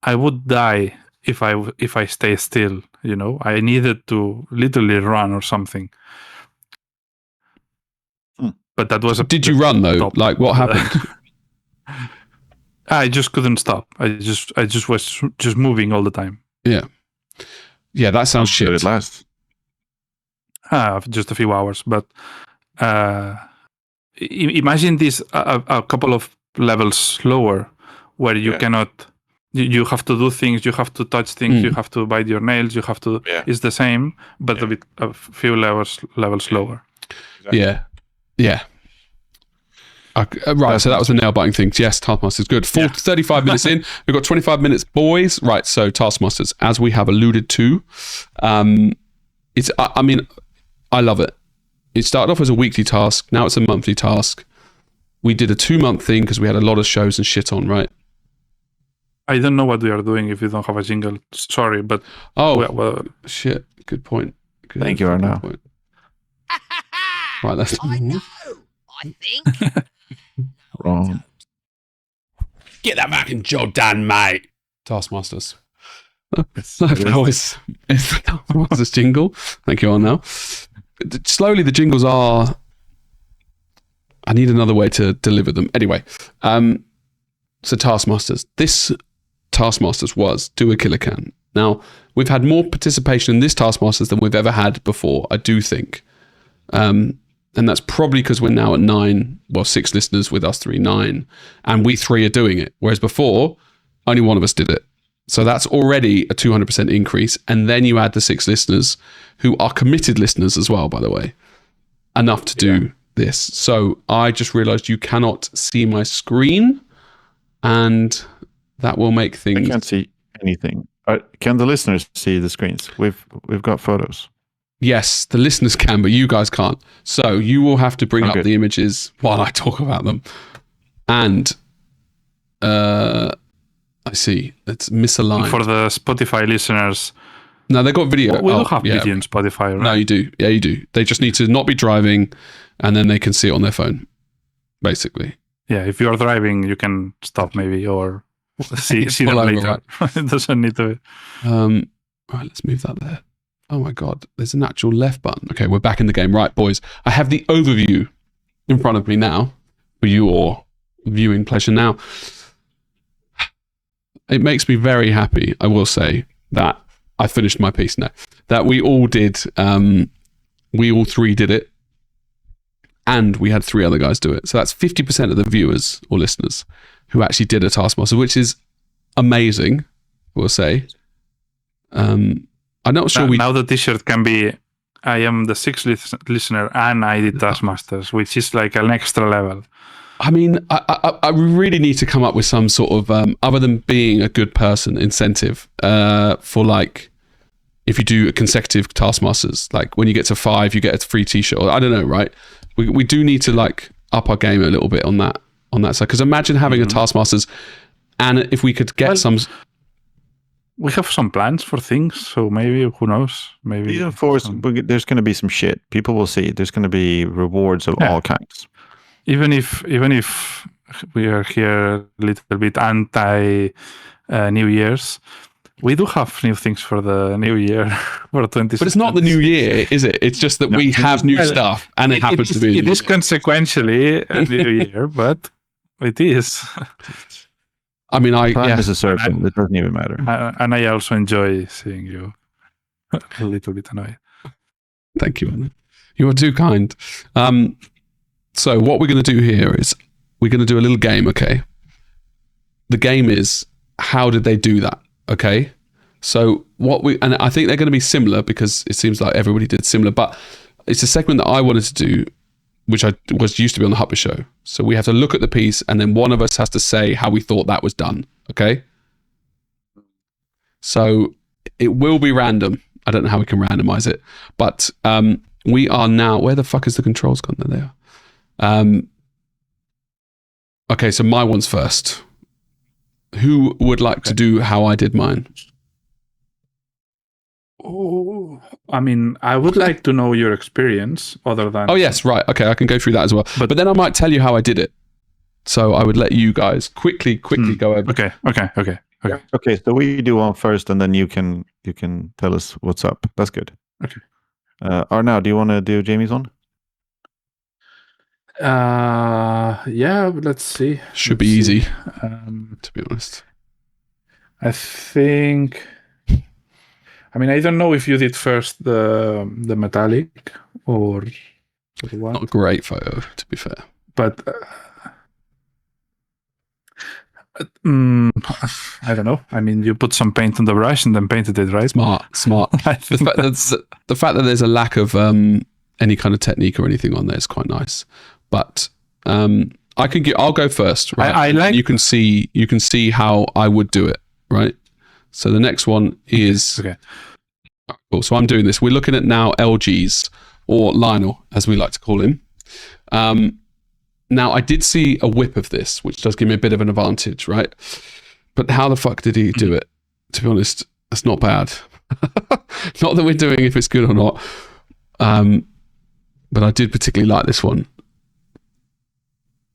I would die if I stay still. I needed to literally run or something. But that was Did you run though? top. Like, what happened? I just couldn't stop. I just was just moving all the time. Yeah, that sounds Did shit. it last? Just a few hours, but imagine this a couple of levels lower, where you cannot. You have to do things. You have to touch things. You have to bite your nails. You have to. Yeah. It's the same, but a few levels lower. Exactly. Yeah. Right, so that was the nail biting thing. Yes, Taskmasters, good. 35 minutes in. We've got 25 minutes, boys. Right, so Taskmasters, as we have alluded to, it's. I mean, I love it. It started off as a weekly task. Now it's a monthly task. We did a 2-month thing because we had a lot of shows and shit on, right? I don't know what we are doing if we don't have a jingle. Sorry, but shit. Good point. Thank you, Arnaud. Right, that's I know. I think. Wrong. get that back in job done, mate. Taskmasters. It's the Taskmasters jingle. Thank you all now. Slowly, the jingles are. I need another way to deliver them. Anyway, so Taskmasters. This Taskmasters was Do a Killer Can. Now, we've had more participation in this Taskmasters than we've ever had before, I do think. And that's probably because we're now at 6 listeners with us 3, 9, and we 3 are doing it. Whereas before, only one of us did it. So that's already a 200% increase. And then you add the 6 listeners who are committed listeners as well, by the way, enough to do this. So I just realized you cannot see my screen, and that will make things. I can't see anything. Can the listeners see the screens? We've got photos. Yes, the listeners can, but you guys can't. So you will have to bring up the images while I talk about them. And I see it's misaligned. For the Spotify listeners, no, they got video. We don't have video on Spotify, right? No, you do. Yeah, you do. They just need to not be driving, and then they can see it on their phone, basically. Yeah, if you're driving, you can stop maybe or see them Pull over, later. It doesn't need to. Right, let's move that there. Oh my God, there's an actual left button. Okay, we're back in the game. Right, boys. I have the overview in front of me now for your viewing pleasure. Now, it makes me very happy, I will say, that I finished my piece now. That we all did, we all 3 did it, and we had 3 other guys do it. So that's 50% of the viewers or listeners who actually did a Taskmaster, which is amazing, I will say. I'm not sure now the t-shirt can be I am the 6th listener and I did Taskmasters, which is like an extra level. I mean, I really need to come up with some sort of, other than being a good person, incentive for like, if you do consecutive Taskmasters, like when you get to 5, you get a free t-shirt. I don't know, right? We do need to like up our game a little bit on that side. Because imagine having a Taskmasters, and if we could get some... We have some plans for things, so maybe, who knows? Maybe Season 4, there's going to be some shit. People will see. There's going to be rewards of all kinds. Even if we are here a little bit anti New Year's, we do have new things for the new year for 20. But it's not the new year, is it? It's just that we have new stuff, and it happens to be. It is consequentially a new year, but it is. I mean, Time is a circle. It doesn't even matter. And I also enjoy seeing you a little bit annoyed. Thank you, Anna. You are too kind. So what we're going to do here is we're going to do a little game, okay? The game is, how did they do that, okay? So and I think they're going to be similar because it seems like everybody did similar, but it's a segment that I wanted to do, which used to be on the Hupper Show. So we have to look at the piece, and then one of us has to say how we thought that was done. Okay. So it will be random. I don't know how we can randomize it, but we are now. Where the fuck is the controls gone? There they are. Okay, so my one's first. Who would like to do how I did mine? Oh, I mean, I would like to know your experience other than... Oh, yes, right. Okay, I can go through that as well. But then I might tell you how I did it. So I would let you guys quickly go over. Okay. Okay, so we do one first, and then you can tell us what's up. That's good. Okay. Arnaud, do you want to do Jamie's one? Yeah, let's see. Should be easy, To be honest. I think. I mean, I don't know if you did first the metallic or what. Not a great photo, to be fair. But I don't know. I mean, you put some paint on the brush and then painted it, right? Smart. The fact that there's a lack of any kind of technique or anything on there is quite nice. But I'll go first. Right? I like. You can see how I would do it, right? So the next one is okay. Cool. So I'm doing this. We're looking at now LGs, or Lionel, as we like to call him. Now, I did see a whip of this, which does give me a bit of an advantage, right? But how the fuck did he do it? To be honest, that's not bad. Not that we're doing if it's good or not. But I did particularly like this one.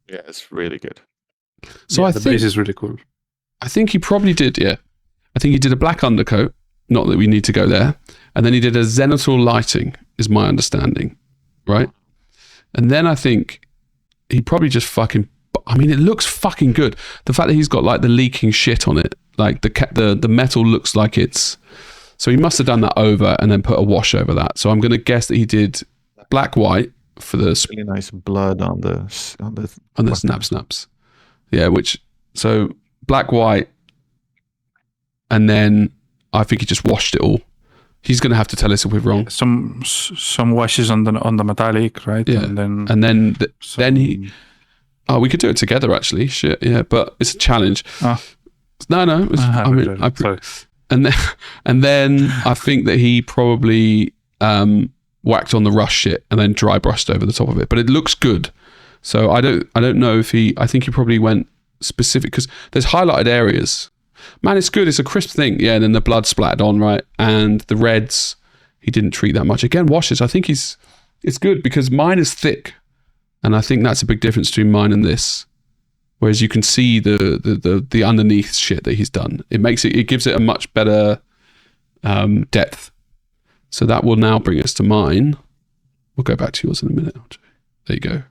Yeah, it's really good. So the base is really cool. I think he probably did, yeah. I think he did a black undercoat, not that we need to go there. And then he did a zenithal lighting, is my understanding, right? And then I think he probably just it looks fucking good. The fact that he's got like the leaking shit on it, like the metal looks like it's... So he must have done that over and then put a wash over that. So I'm going to guess that he did black-white for the... Really nice blood on the snaps. Yeah, so black-white, and then I think he just washed it all. He's going to have to tell us if we're wrong. Some washes on the metallic, right? Yeah, and then he... Oh, we could do it together, actually. Shit, yeah, but it's a challenge. Oh. No. Sorry. And then I think that he probably whacked on the rust shit and then dry brushed over the top of it. But it looks good. So I don't know if I think he probably went specific, because there's highlighted areas. Man, it's good. It's a crisp thing. Yeah, and then the blood splattered on, right? And the reds, he didn't treat that much. Again, washes. I think it's good because mine is thick. And I think that's a big difference between mine and this. Whereas you can see the underneath shit that he's done. It gives it a much better depth. So that will now bring us to mine. We'll go back to yours in a minute. There you go.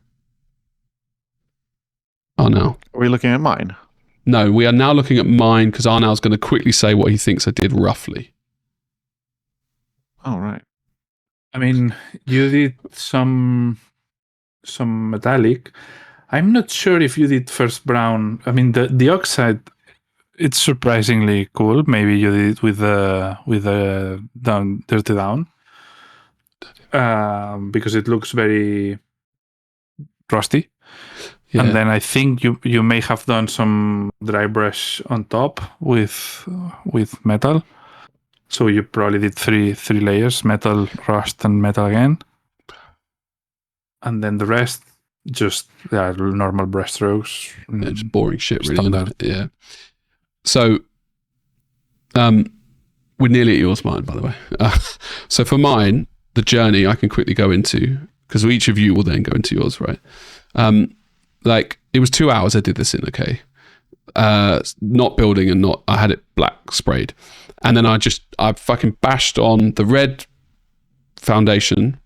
Arnaud. Are we looking at mine? No, we are now looking at mine because Arnaud's going to quickly say what he thinks I did roughly. All right. I mean, you did some metallic. I'm not sure if you did first brown. I mean, the oxide, it's surprisingly cool. Maybe you did it with the dirty down, because it looks very rusty. Yeah. And then I think you may have done some dry brush on top with metal. So you probably did three layers: metal, rust, and metal again. And then the rest, just normal brush strokes. Yeah, just boring shit, really. Standard. Yeah. So, we're nearly at yours, mine, by the way. So for mine, the journey I can quickly go into, because each of you will then go into yours, right? Like, it was 2 hours I did this in, okay? Not building and I had it black sprayed. And then I fucking bashed on the red foundation,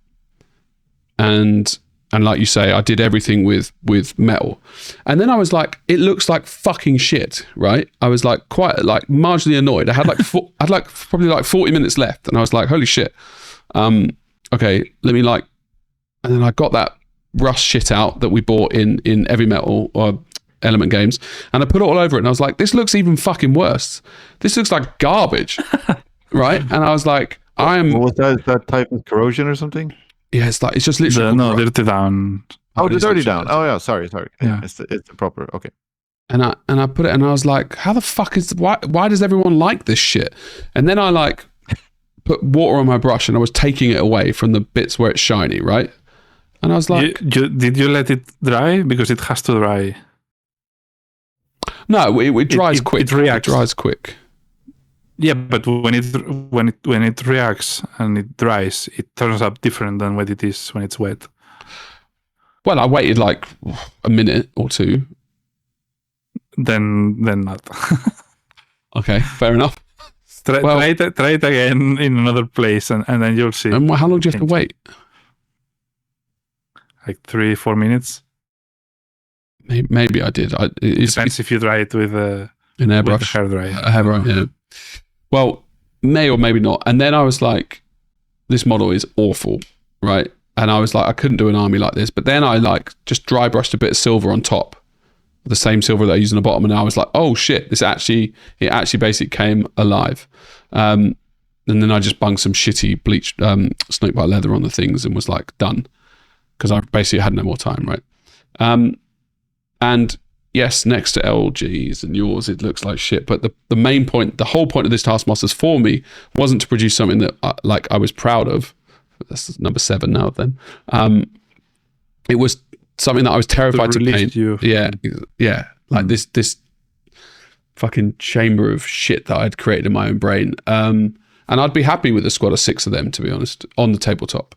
and like you say, I did everything with metal. And then I was like, it looks like fucking shit, right? I was like quite like marginally annoyed. I had like probably like 40 minutes left, and I was like, holy shit. Okay, let me and then I got that rust shit out that we bought in Heavy Metal or Element Games, and I put it all over it, and I was like, this looks even fucking worse. This looks like garbage, right? And I was like, Was that type of corrosion or something? Yeah, it's just literally dirty down. Oh, the dirty down. Oh yeah, sorry. Yeah. It's the proper. Okay. And I put it, and I was like, how the fuck why does everyone like this shit? And then I put water on my brush, and I was taking it away from the bits where it's shiny, right? And I was like, did you let it dry? Because it has to dry. No, it dries quick. It reacts. It dries quick. Yeah, but when it reacts and it dries, it turns up different than what it is when it's wet. Well, I waited like a minute or two, then not. Okay, fair enough. Try it again in another place, and then you'll see. And how long do you have to wait? Like 3-4 minutes. Maybe I did. Depends if you dry it with an airbrush, hairdryer. A hairdryer, yeah. Well, may or maybe not. And then I was like, this model is awful, right? And I was like, I couldn't do an army like this. But then I like just dry brushed a bit of silver on top, the same silver that I used on the bottom, and I was like, oh shit, it actually basically came alive. And then I just bunged some shitty bleached snakebite leather on the things and was like, done, because I basically had no more time, right? And yes, next to LG's and yours, it looks like shit. But the main point, the whole point of this Taskmasters for me wasn't to produce something that I was proud of. That's number 7 now. Then it was something that I was terrified to paint. Yeah, like this fucking chamber of shit that I'd created in my own brain. And I'd be happy with a squad of 6 of them, to be honest, on the tabletop.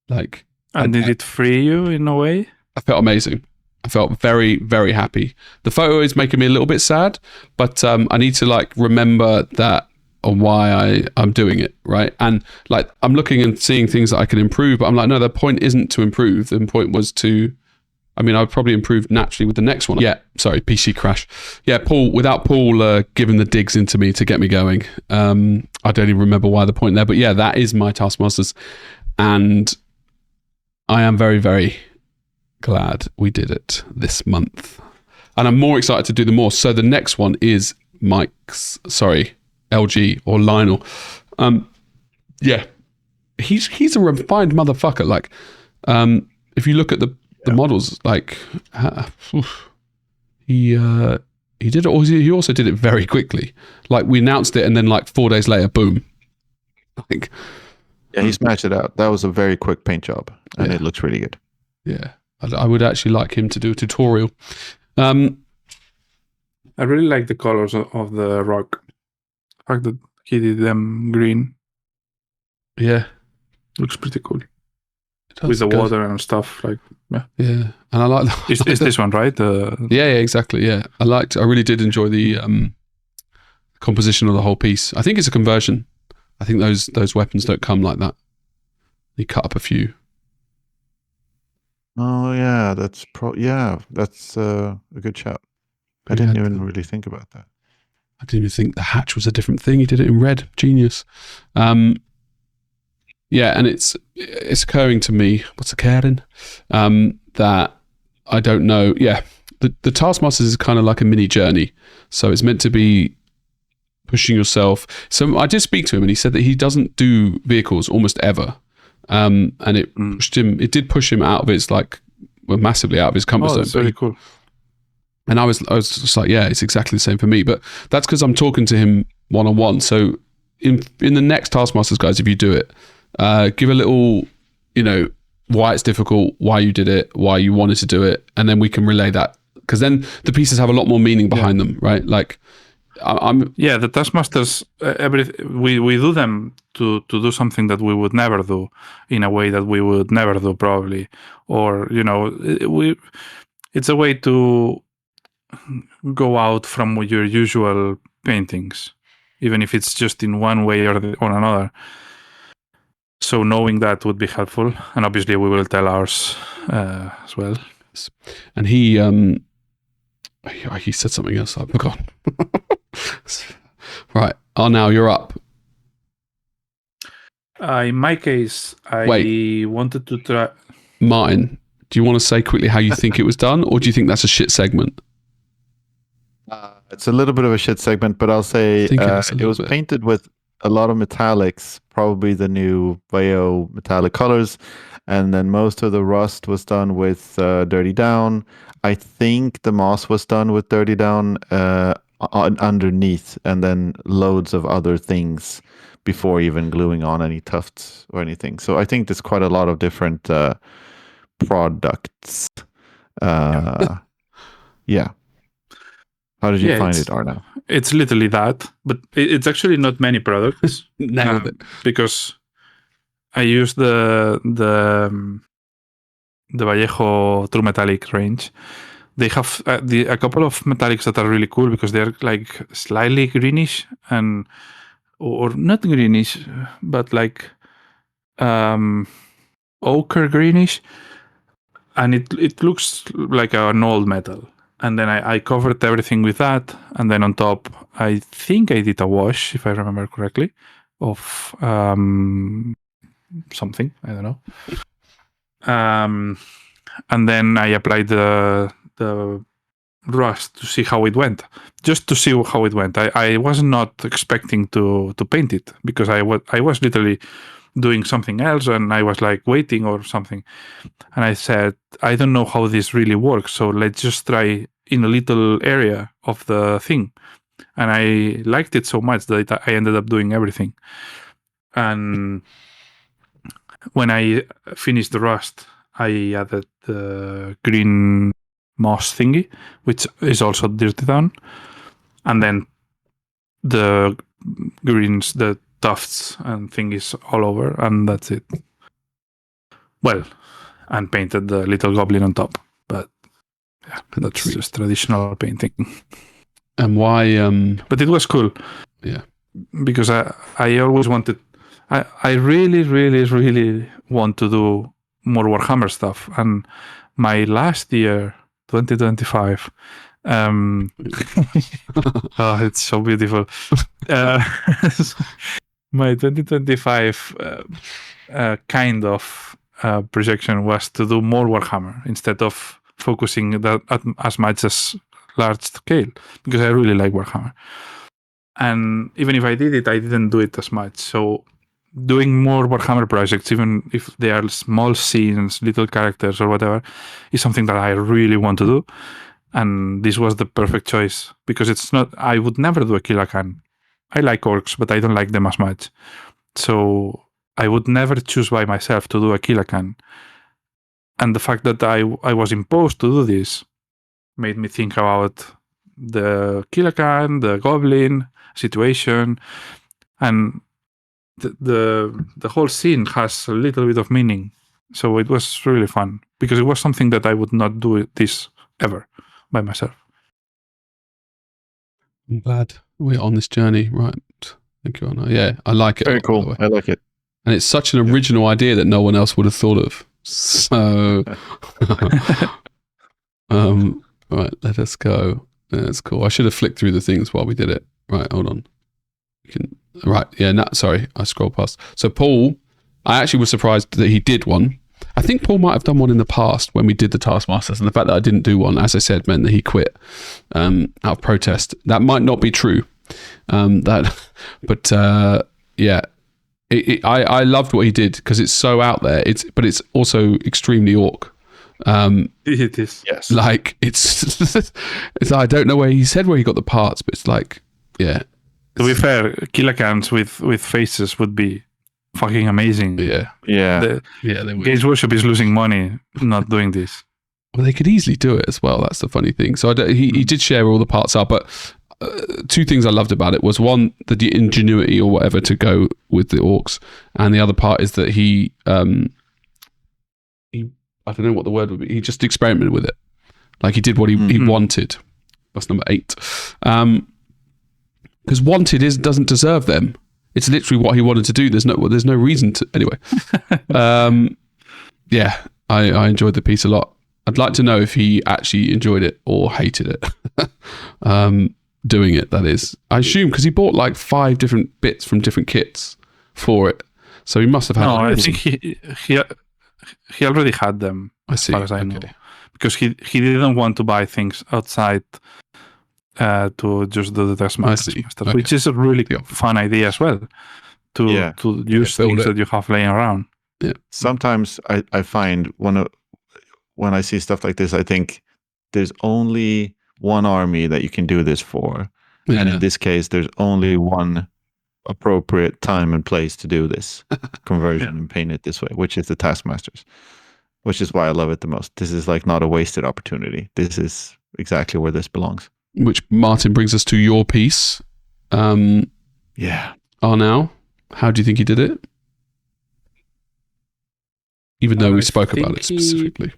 Like, and did it free you in a way? I felt amazing. I felt very, very happy. The photo is making me a little bit sad, but I need to like remember that on why I'm doing it, right? And like I'm looking and seeing things that I can improve, but I'm like, no, the point isn't to improve. The point was to, I mean, I would probably improve naturally with the next one. Yeah, sorry, PC crash. Yeah, without Paul giving the digs into me to get me going, I don't even remember why the point there, but yeah, that is my Taskmasters, and I am very, very glad we did it this month, and I'm more excited to do the more. So the next one is LG or Lionel. Yeah, he's a refined motherfucker. Like, if you look at the models, like he did it. He also did it very quickly. Like we announced it, and then like 4 days later, boom. Like, yeah, he smashed it out. That was a very quick paint job, and it looks really good. Yeah. I would actually like him to do a tutorial. I really like the colors of the rock. The fact that he did them green. Yeah. Looks pretty cool. With the water and stuff. Like, yeah. Yeah. And I like Is this one, right? Yeah, exactly. Yeah. I really did enjoy the composition of the whole piece. I think it's a conversion. I think those weapons don't come like that. You cut up a few. Oh yeah, that's a good shout. I didn't even really think about that. I didn't even think the hatch was a different thing. He did it in red. Genius. Yeah, and it's occurring to me, what's occurring? That I don't know. Yeah, the Taskmasters is kind of like a mini journey. So it's meant to be pushing yourself. So I did speak to him, and he said that he doesn't do vehicles almost ever. And it did push him out of his massively out of his comfort zone. That's very cool. And I was just like, yeah, it's exactly the same for me. But that's because I'm talking to him one-on-one. So in the next Taskmasters, guys, if you do it, give a little, why it's difficult, why you did it, why you wanted to do it, and then we can relay that, because then the pieces have a lot more meaning behind them, right? Like, the Taskmasters, we do them to do something that we would never do, in a way that we would never do probably, or it's a way to go out from your usual paintings, even if it's just in one way or another. So knowing that would be helpful, and obviously we will tell ours as well. And he said something else I've forgotten. Right, now you're up. In my case, I wanted to try. Martin, do you want to say quickly how you think it was done, or do you think that's a shit segment? It's a little bit of a shit segment, but I'll say it was painted with a lot of metallics, probably the new Vaio metallic colors, and then most of the rust was done with Dirty Down. I think the moss was done with Dirty Down underneath, and then loads of other things before even gluing on any tufts or anything. So I think there's quite a lot of different products. Yeah. How did you find it, Arna? It's literally that, but it's actually not many products. Nailed it. Because I use the Vallejo True Metallic range they have a couple of metallics that are really cool because they're like slightly greenish or not greenish, but like ochre greenish, and it looks like an old metal. And then I covered everything with that, and then on top, I think I did a wash, if I remember correctly, of something, I don't know. And then I applied the rust to see how it went, just to see how it went. I was not expecting to paint it because I was literally doing something else, and I was like waiting or something. And I said, I don't know how this really works, so let's just try in a little area of the thing. And I liked it so much that I ended up doing everything. And when I finished the rust, I added the green moss thingy, which is also dirty down. And then the greens, the tufts and thingies all over, and that's it. Well, and painted the little goblin on top. But yeah, that's just traditional painting. And why? But it was cool. Yeah. Because I always wanted, I really, really, really want to do more Warhammer stuff. And my last year, 2025, oh, it's so beautiful. My 2025 kind of projection was to do more Warhammer instead of focusing that as much as large scale, because I really like Warhammer. And even if I did it, I didn't do it as much. So doing more Warhammer projects, even if they are small scenes, little characters or whatever, is something that I really want to do. And this was the perfect choice because it's not, I would never do a Killakan. I like orcs, but I don't like them as much. So I would never choose by myself to do a Killakan. And the fact that I was imposed to do this made me think about the Killakan, the goblin situation, and the whole scene has a little bit of meaning. So it was really fun because it was something that I would not do this ever by myself. I'm glad we're on this journey, right? Thank you, Anna. Yeah, I like it. Very cool. I like it. And it's such an original idea that no one else would have thought of. So, right, let us go. That's cool. I should have flicked through the things while we did it. Right, hold on. Sorry, I scrolled past. So Paul, I actually was surprised that he did one. I think Paul might have done one in the past when we did the Taskmasters, and the fact that I didn't do one, as I said, meant that he quit out of protest. That might not be true. I loved what he did because it's so out there. But it's also extremely orc. It is. Yes. Like it's I don't know where he said where he got the parts, but it's like, yeah. To be fair, Killakans with faces would be fucking amazing. Yeah. Yeah. They would. Games Workshop is losing money not doing this. Well, they could easily do it as well. That's the funny thing. So he did share where all the parts are, but two things I loved about it was one, the ingenuity or whatever to go with the orcs, and the other part is that he I don't know what the word would be. He just experimented with it, like he did what he wanted. That's number 8. Because wanted doesn't deserve them. It's literally what he wanted to do. There's no reason to anyway. Yeah, I enjoyed the piece a lot. I'd like to know if he actually enjoyed it or hated it. Doing it, that is. I assume because he bought like 5 different bits from different kits for it, so he must have had. No, I think he already had them. I see. As far as I know, because he didn't want to buy things outside to just do the Taskmaster, which is a really fun idea as well. To use things that you have laying around. Yeah. Sometimes I find when I see stuff like this, I think there's only one army that you can do this for. Yeah. And in this case, there's only one appropriate time and place to do this conversion and paint it this way, which is the Taskmasters, which is why I love it the most. This is like not a wasted opportunity. This is exactly where this belongs. Which, Martin, brings us to your piece. Yeah. Arnau, how do you think he did it? Even though we spoke about it specifically.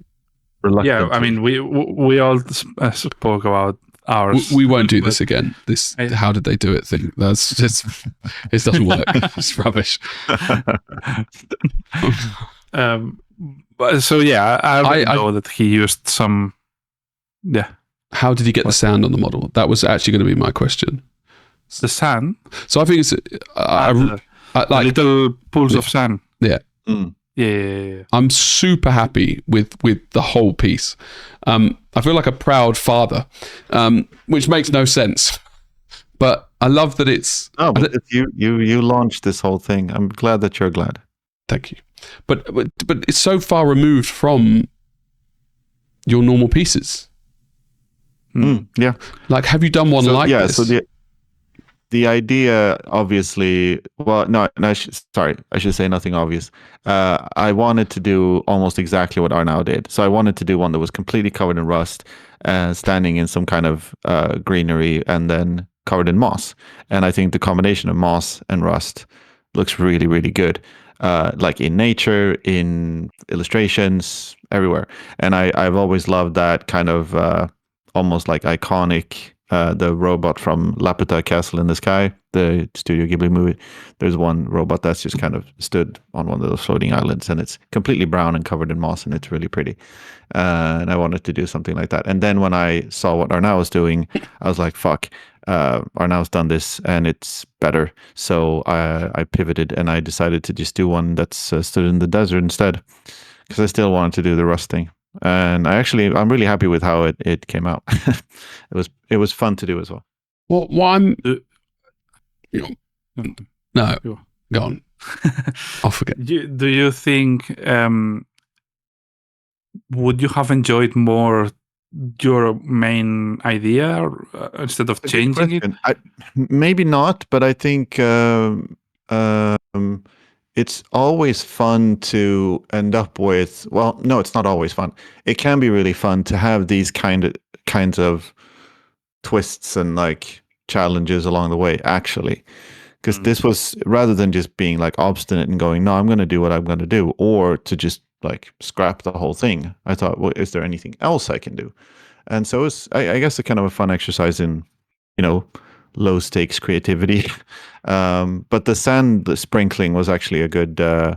Yeah, I reluctantly. mean, we all spoke about ours. We won't do this but again. This I- how did they do it thing. That's just it doesn't work. It's rubbish. But, so yeah, I already I- know that he used some. Yeah, How did he get the sand on the model? That was actually going to be my question. the sand, So I think it's the like little pools of sand. yeah. Mm. Yeah. I'm super happy with the whole piece. I feel like a proud father, which makes no sense. But I love that it's. Oh, but you launched this whole thing. I'm glad that you're glad. Thank you. But it's so far removed from your normal pieces. Yeah. Like, have you done one So, like yeah, this? so the idea, obviously, well, no, sorry, I should say nothing obvious. I wanted to do almost exactly what Arnau did. So I wanted to do one that was completely covered in rust, standing in some kind of greenery, and then covered in moss. And I think the combination of moss and rust looks really, really good. Like in nature, in illustrations, everywhere. And I've always loved that kind of almost like iconic. The robot from Laputa Castle in the Sky, the Studio Ghibli movie. There's one robot that's just kind of stood on one of those floating islands, and it's completely brown and covered in moss, and it's really pretty. And I wanted to do something like that. And then when I saw what Arnau was doing, I was like, fuck, Arnau's done this, and it's better. So I pivoted, and I decided to just do one that's stood in the desert instead, because I still wanted to do the rust thing. And I'm really happy with how it came out. It was fun to do as well. Well, I'm. Mm. No, Go. go on. I'll forget. Do you think would you have enjoyed more your main idea instead of changing it? Maybe not, but I think it's always fun to end up with. Well, no, it's not always fun. It can be really fun to have these kinds of twists and like challenges along the way, actually. Because this was, rather than just being like obstinate and going, no, I'm going to do what I'm going to do, or to just like scrap the whole thing. I thought, well, is there anything else I can do? And so it's, I guess, a kind of a fun exercise in, low stakes creativity. But the sand sprinkling was actually a good, yeah,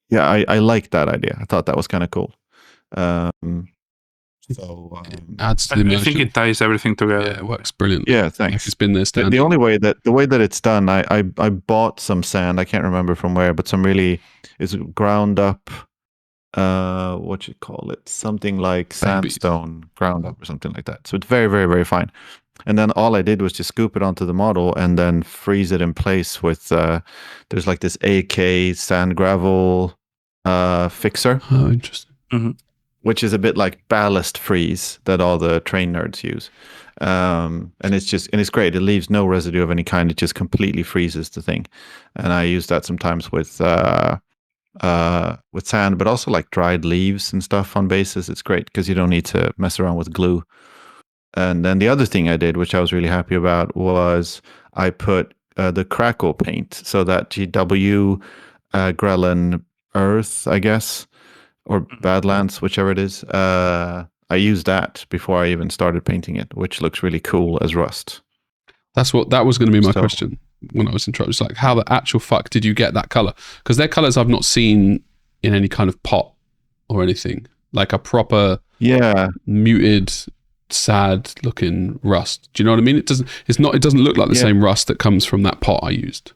I liked that idea. I thought that was kind of cool. Adds to the I immersion. think it ties everything together. Yeah, it works brilliant. Yeah, Like thanks. it's been there standing. The only way the way that it's done, I bought some sand. I can't remember from where, but some really is ground up. What you call it? Something like sandstone ground up or something like that. So it's very, very, very fine. And then all I did was just scoop it onto the model and then freeze it in place with. There's like this AK sand gravel fixer. Oh, interesting. Mm-hmm. Which is a bit like ballast freeze that all the train nerds use. And it's great. It leaves no residue of any kind. It just completely freezes the thing. And I use that sometimes with sand, but also like dried leaves and stuff on bases. It's great because you don't need to mess around with glue. And then the other thing I did, which I was really happy about, was I put the crackle paint. So that GW Grelin Earth, I guess, or Badlands, whichever it is. I used that before I even started painting it, which looks really cool as rust. That was going to be my question when I was interrupted. It's like, how the actual fuck did you get that color? Because they're colors I've not seen in any kind of pot or anything. Like a proper, muted, sad looking rust. Do you know what I mean? It doesn't look like the same rust that comes from that pot I used.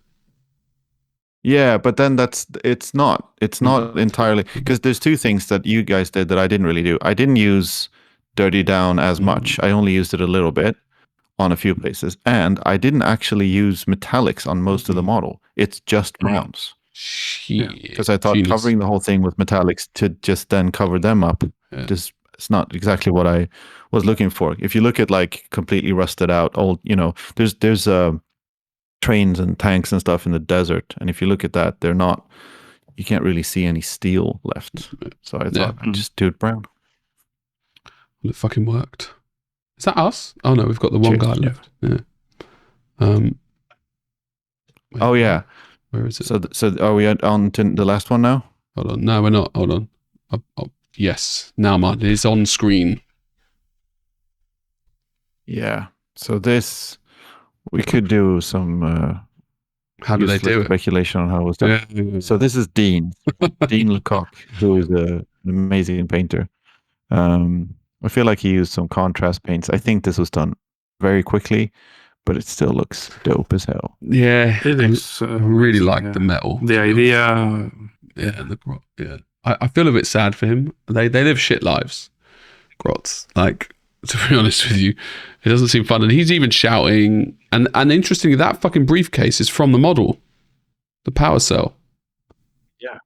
Yeah, but then it's not entirely, because there's two things that you guys did that I didn't really do. I didn't use Dirty Down as much. I only used it a little bit on a few places, and I didn't actually use metallics on most of the model. It's just browns. Because I thought covering the whole thing with metallics to just then cover them up, it's not exactly what I was looking for. If you look at like completely rusted out old, there's trains and tanks and stuff in the desert, and if you look at that, you can't really see any steel left. So I thought I'd just do it brown. Well, it fucking worked. Is that us? Oh no, we've got the one guy left. Yeah. Oh yeah. Where is it? So are we on to the last one now? Hold on. No, we're not. Hold on. Yes, now Martin is on screen. Yeah. So this, we could do some How do they do it? speculation on how it was done. Yeah. So this is Dean Lecoq, who is an amazing painter. I feel like he used some contrast paints. I think this was done very quickly, but it still looks dope as hell. Yeah, It is. I really like yeah. the metal. The idea. Yeah, the grot. Yeah, I feel a bit sad for him. They live shit lives, grots. Like, to be honest with you, it doesn't seem fun. And he's even shouting. And interestingly, that fucking briefcase is from the model, the power cell. Yeah.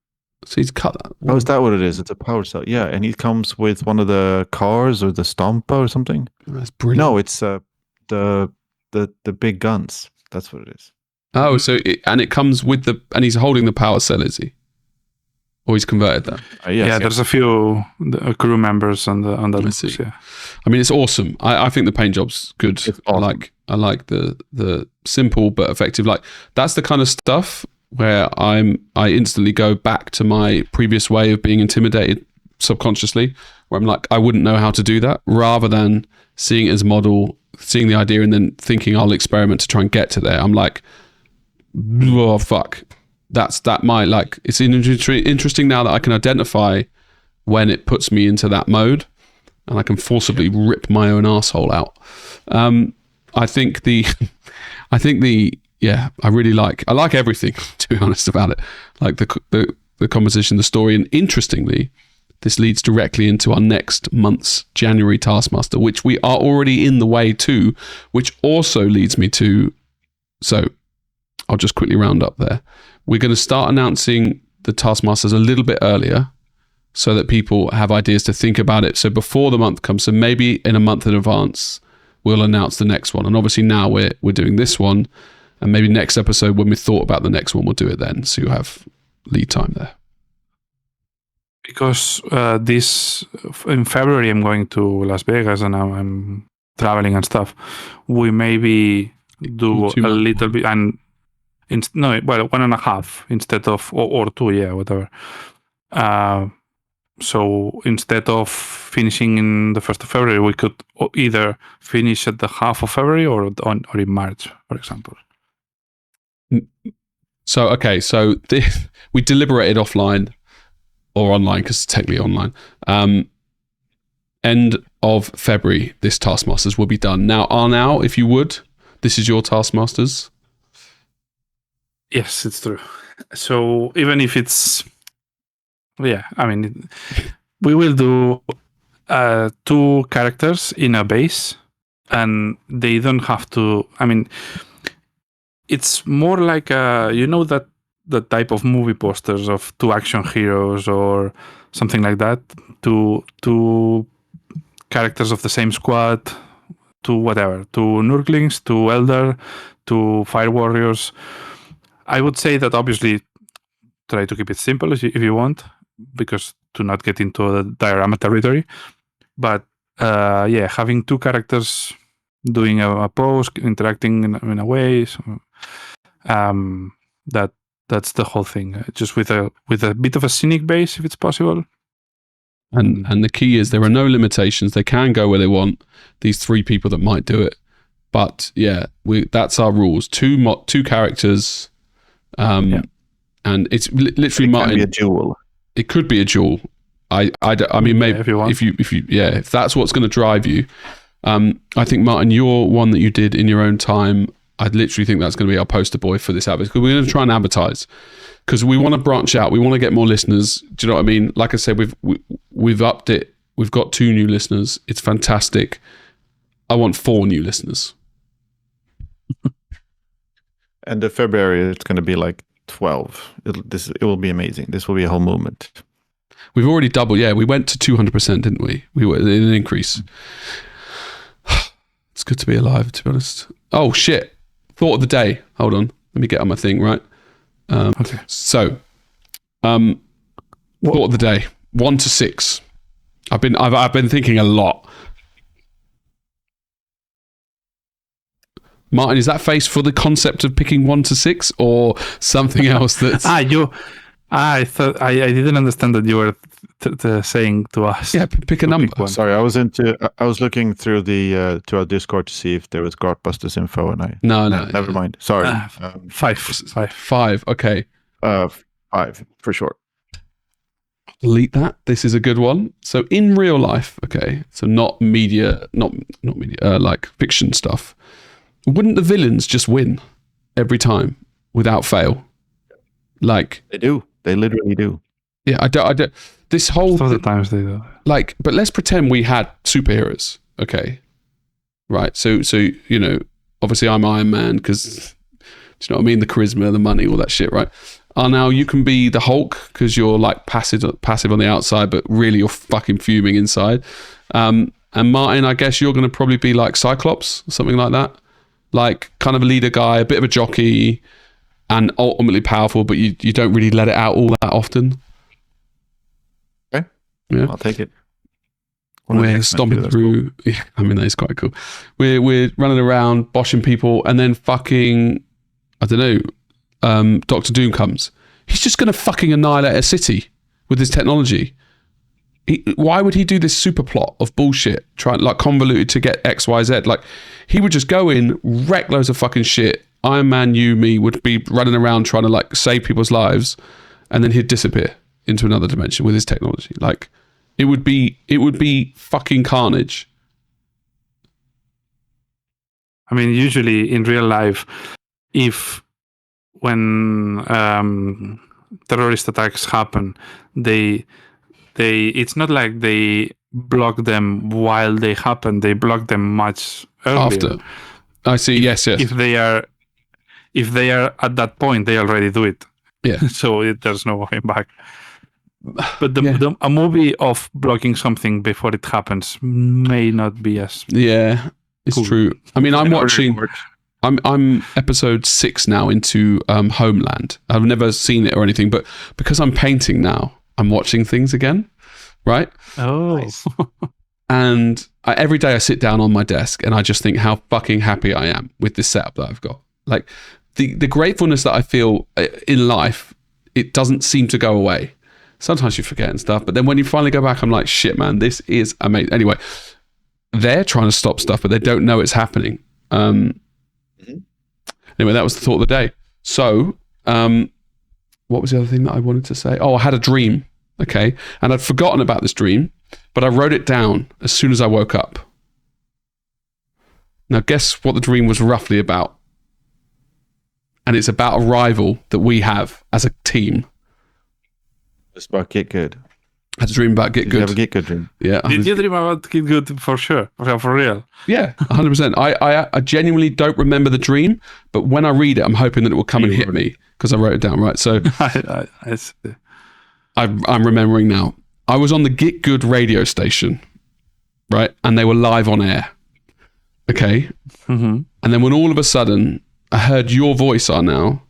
So he's cut that. Oh, is that what it is? It's a power cell. Yeah, and he comes with one of the cars or the Stompa or something. That's brilliant. No, it's the big guns. That's what it is. Oh, so it comes with and he's holding the power cell, is he? Or he's converted that? Yes, Yeah, there's a few crew members on the looks, yeah. I mean, it's awesome. I think the paint job's good. It's awesome. I like the simple but effective. Like, that's the kind of stuff where I instantly go back to my previous way of being intimidated subconsciously, where I'm like, I wouldn't know how to do that, rather than seeing it as a model, seeing the idea and then thinking I'll experiment to try and get to there. I'm like, oh fuck. It's interesting now that I can identify when it puts me into that mode, and I can forcibly rip my own asshole out. I like everything, to be honest about it. Like the composition, the story, and interestingly, this leads directly into our next month's January Taskmaster, which we are already in the way to, which also leads me to, so I'll just quickly round up there. We're going to start announcing the Taskmasters a little bit earlier so that people have ideas to think about it. So before the month comes, so maybe in a month in advance, we'll announce the next one. And obviously now we're doing this one, and maybe next episode when we thought about the next one, we'll do it then. So you'll have lead time there. Because in February I'm going to Las Vegas and I'm traveling and stuff. We maybe do a little bit, and 1.5 instead of or 2, yeah, whatever. So instead of finishing in the 1st of February, we could either finish at the half of February or in March, for example. So okay, we deliberated offline or online, because it's technically online. End of February, this Taskmasters will be done. Now, Arnau, if you would, this is your Taskmasters. Yes, it's true. So even if it's, yeah, I mean, we will do 2 characters in a base, and they don't have to, I mean, it's more like that the type of movie posters of 2 action heroes or something like that, two characters of the same squad, 2 whatever, 2 Nurglings, 2 Elder, 2 Fire Warriors. I would say that obviously try to keep it simple if you want, because to not get into the diorama territory. But having 2 characters doing a pose, interacting in a way, so, that's the whole thing. Just with a bit of a scenic base, if it's possible. And the key is there are no limitations. They can go where they want. These 3 people that might do it, but yeah, that's our rules. 2 characters. And it's literally it Martin. Can be a duel. It could be a duel. I mean, maybe if you want. if that's what's going to drive you. I think Martin, your one that you did in your own time, I literally think that's going to be our poster boy for this advert, because we're going to try and advertise, because we want to branch out. We want to get more listeners. Do you know what I mean? Like I said, we've upped it. We've got 2 new listeners. It's fantastic. I want 4 new listeners. And in February, it's going to be like 12. It will be amazing. This will be a whole movement. We've already doubled. Yeah, we went to 200%, didn't we? We were in an increase. It's good to be alive, to be honest. Oh, shit. Thought of the day. Hold on. Let me get on my thing, right? Okay. So, thought of the day. 1 to 6. I've been thinking a lot. Martin, is that face for the concept of picking 1 to 6 or something else? That's I thought I didn't understand that you were saying to us. Yeah, pick a number. one. Sorry, I was looking through the to our Discord to see if there was Grotbusters info, and No, never mind. Sorry, 5. 5. Okay. 5 for sure. Delete that. This is a good one. So in real life, okay, so not media, not media, like fiction stuff. Wouldn't the villains just win every time without fail? Like They do. They literally do. yeah, I don't. This whole Some of the times they do. like, but let's pretend we had superheroes, okay? Right. So you know, obviously I'm Iron Man because do you know what I mean? The charisma, the money, all that shit, right? Now you can be the Hulk because you're like passive on the outside, but really you're fucking fuming inside. And Martin, I guess you're going to probably be like Cyclops or something like that, like kind of a leader guy, a bit of a jockey, and ultimately powerful, but you don't really let it out all that often. Okay, yeah, I'll take it. We're stomping through. Cool. Yeah, I mean that is quite cool. We're running around, boshing people, and then fucking, I don't know. Dr. Doom comes. He's just going to fucking annihilate a city with his technology. Why would he do this super plot of bullshit, trying like convoluted to get X, Y, Z? Like he would just go in, wreck loads of fucking shit. Iron Man, you, me would be running around trying to like save people's lives, and then he'd disappear into another dimension with his technology. Like it would be fucking carnage. I mean, usually in real life, when terrorist attacks happen, it's not like they block them while they happen. They block them much earlier. After. I see. Yes. If they are at that point, they already do it. Yeah. So there's no going back. But a movie of blocking something before it happens may not be as it's cool. true. I mean, I'm episode 6 now into Homeland. I've never seen it or anything, but because I'm painting now, I'm watching things again, right? Oh. Nice. And every day I sit down on my desk and I just think how fucking happy I am with this setup that I've got. Like the gratefulness that I feel in life, it doesn't seem to go away. Sometimes you forget and stuff, but then when you finally go back, I'm like, shit, man, this is amazing. Anyway, they're trying to stop stuff, but they don't know it's happening. Anyway, that was the thought of the day. So, what was the other thing that I wanted to say? Oh, I had a dream, okay? And I'd forgotten about this dream, but I wrote it down as soon as I woke up. Now, guess what the dream was roughly about? And it's about a rival that we have as a team. It's about Get Good. I had a dream about Get Good. You have a Get Good dream. Yeah. Did you dream about Get Good for sure? For real? Yeah, 100%. I genuinely don't remember the dream, but when I read it, I'm hoping that it will come and hit me because I wrote it down, right? So I see. I'm remembering now. I was on the Get Good radio station, right? And they were live on air. Okay. Mm-hmm. And then when all of a sudden I heard your voice on now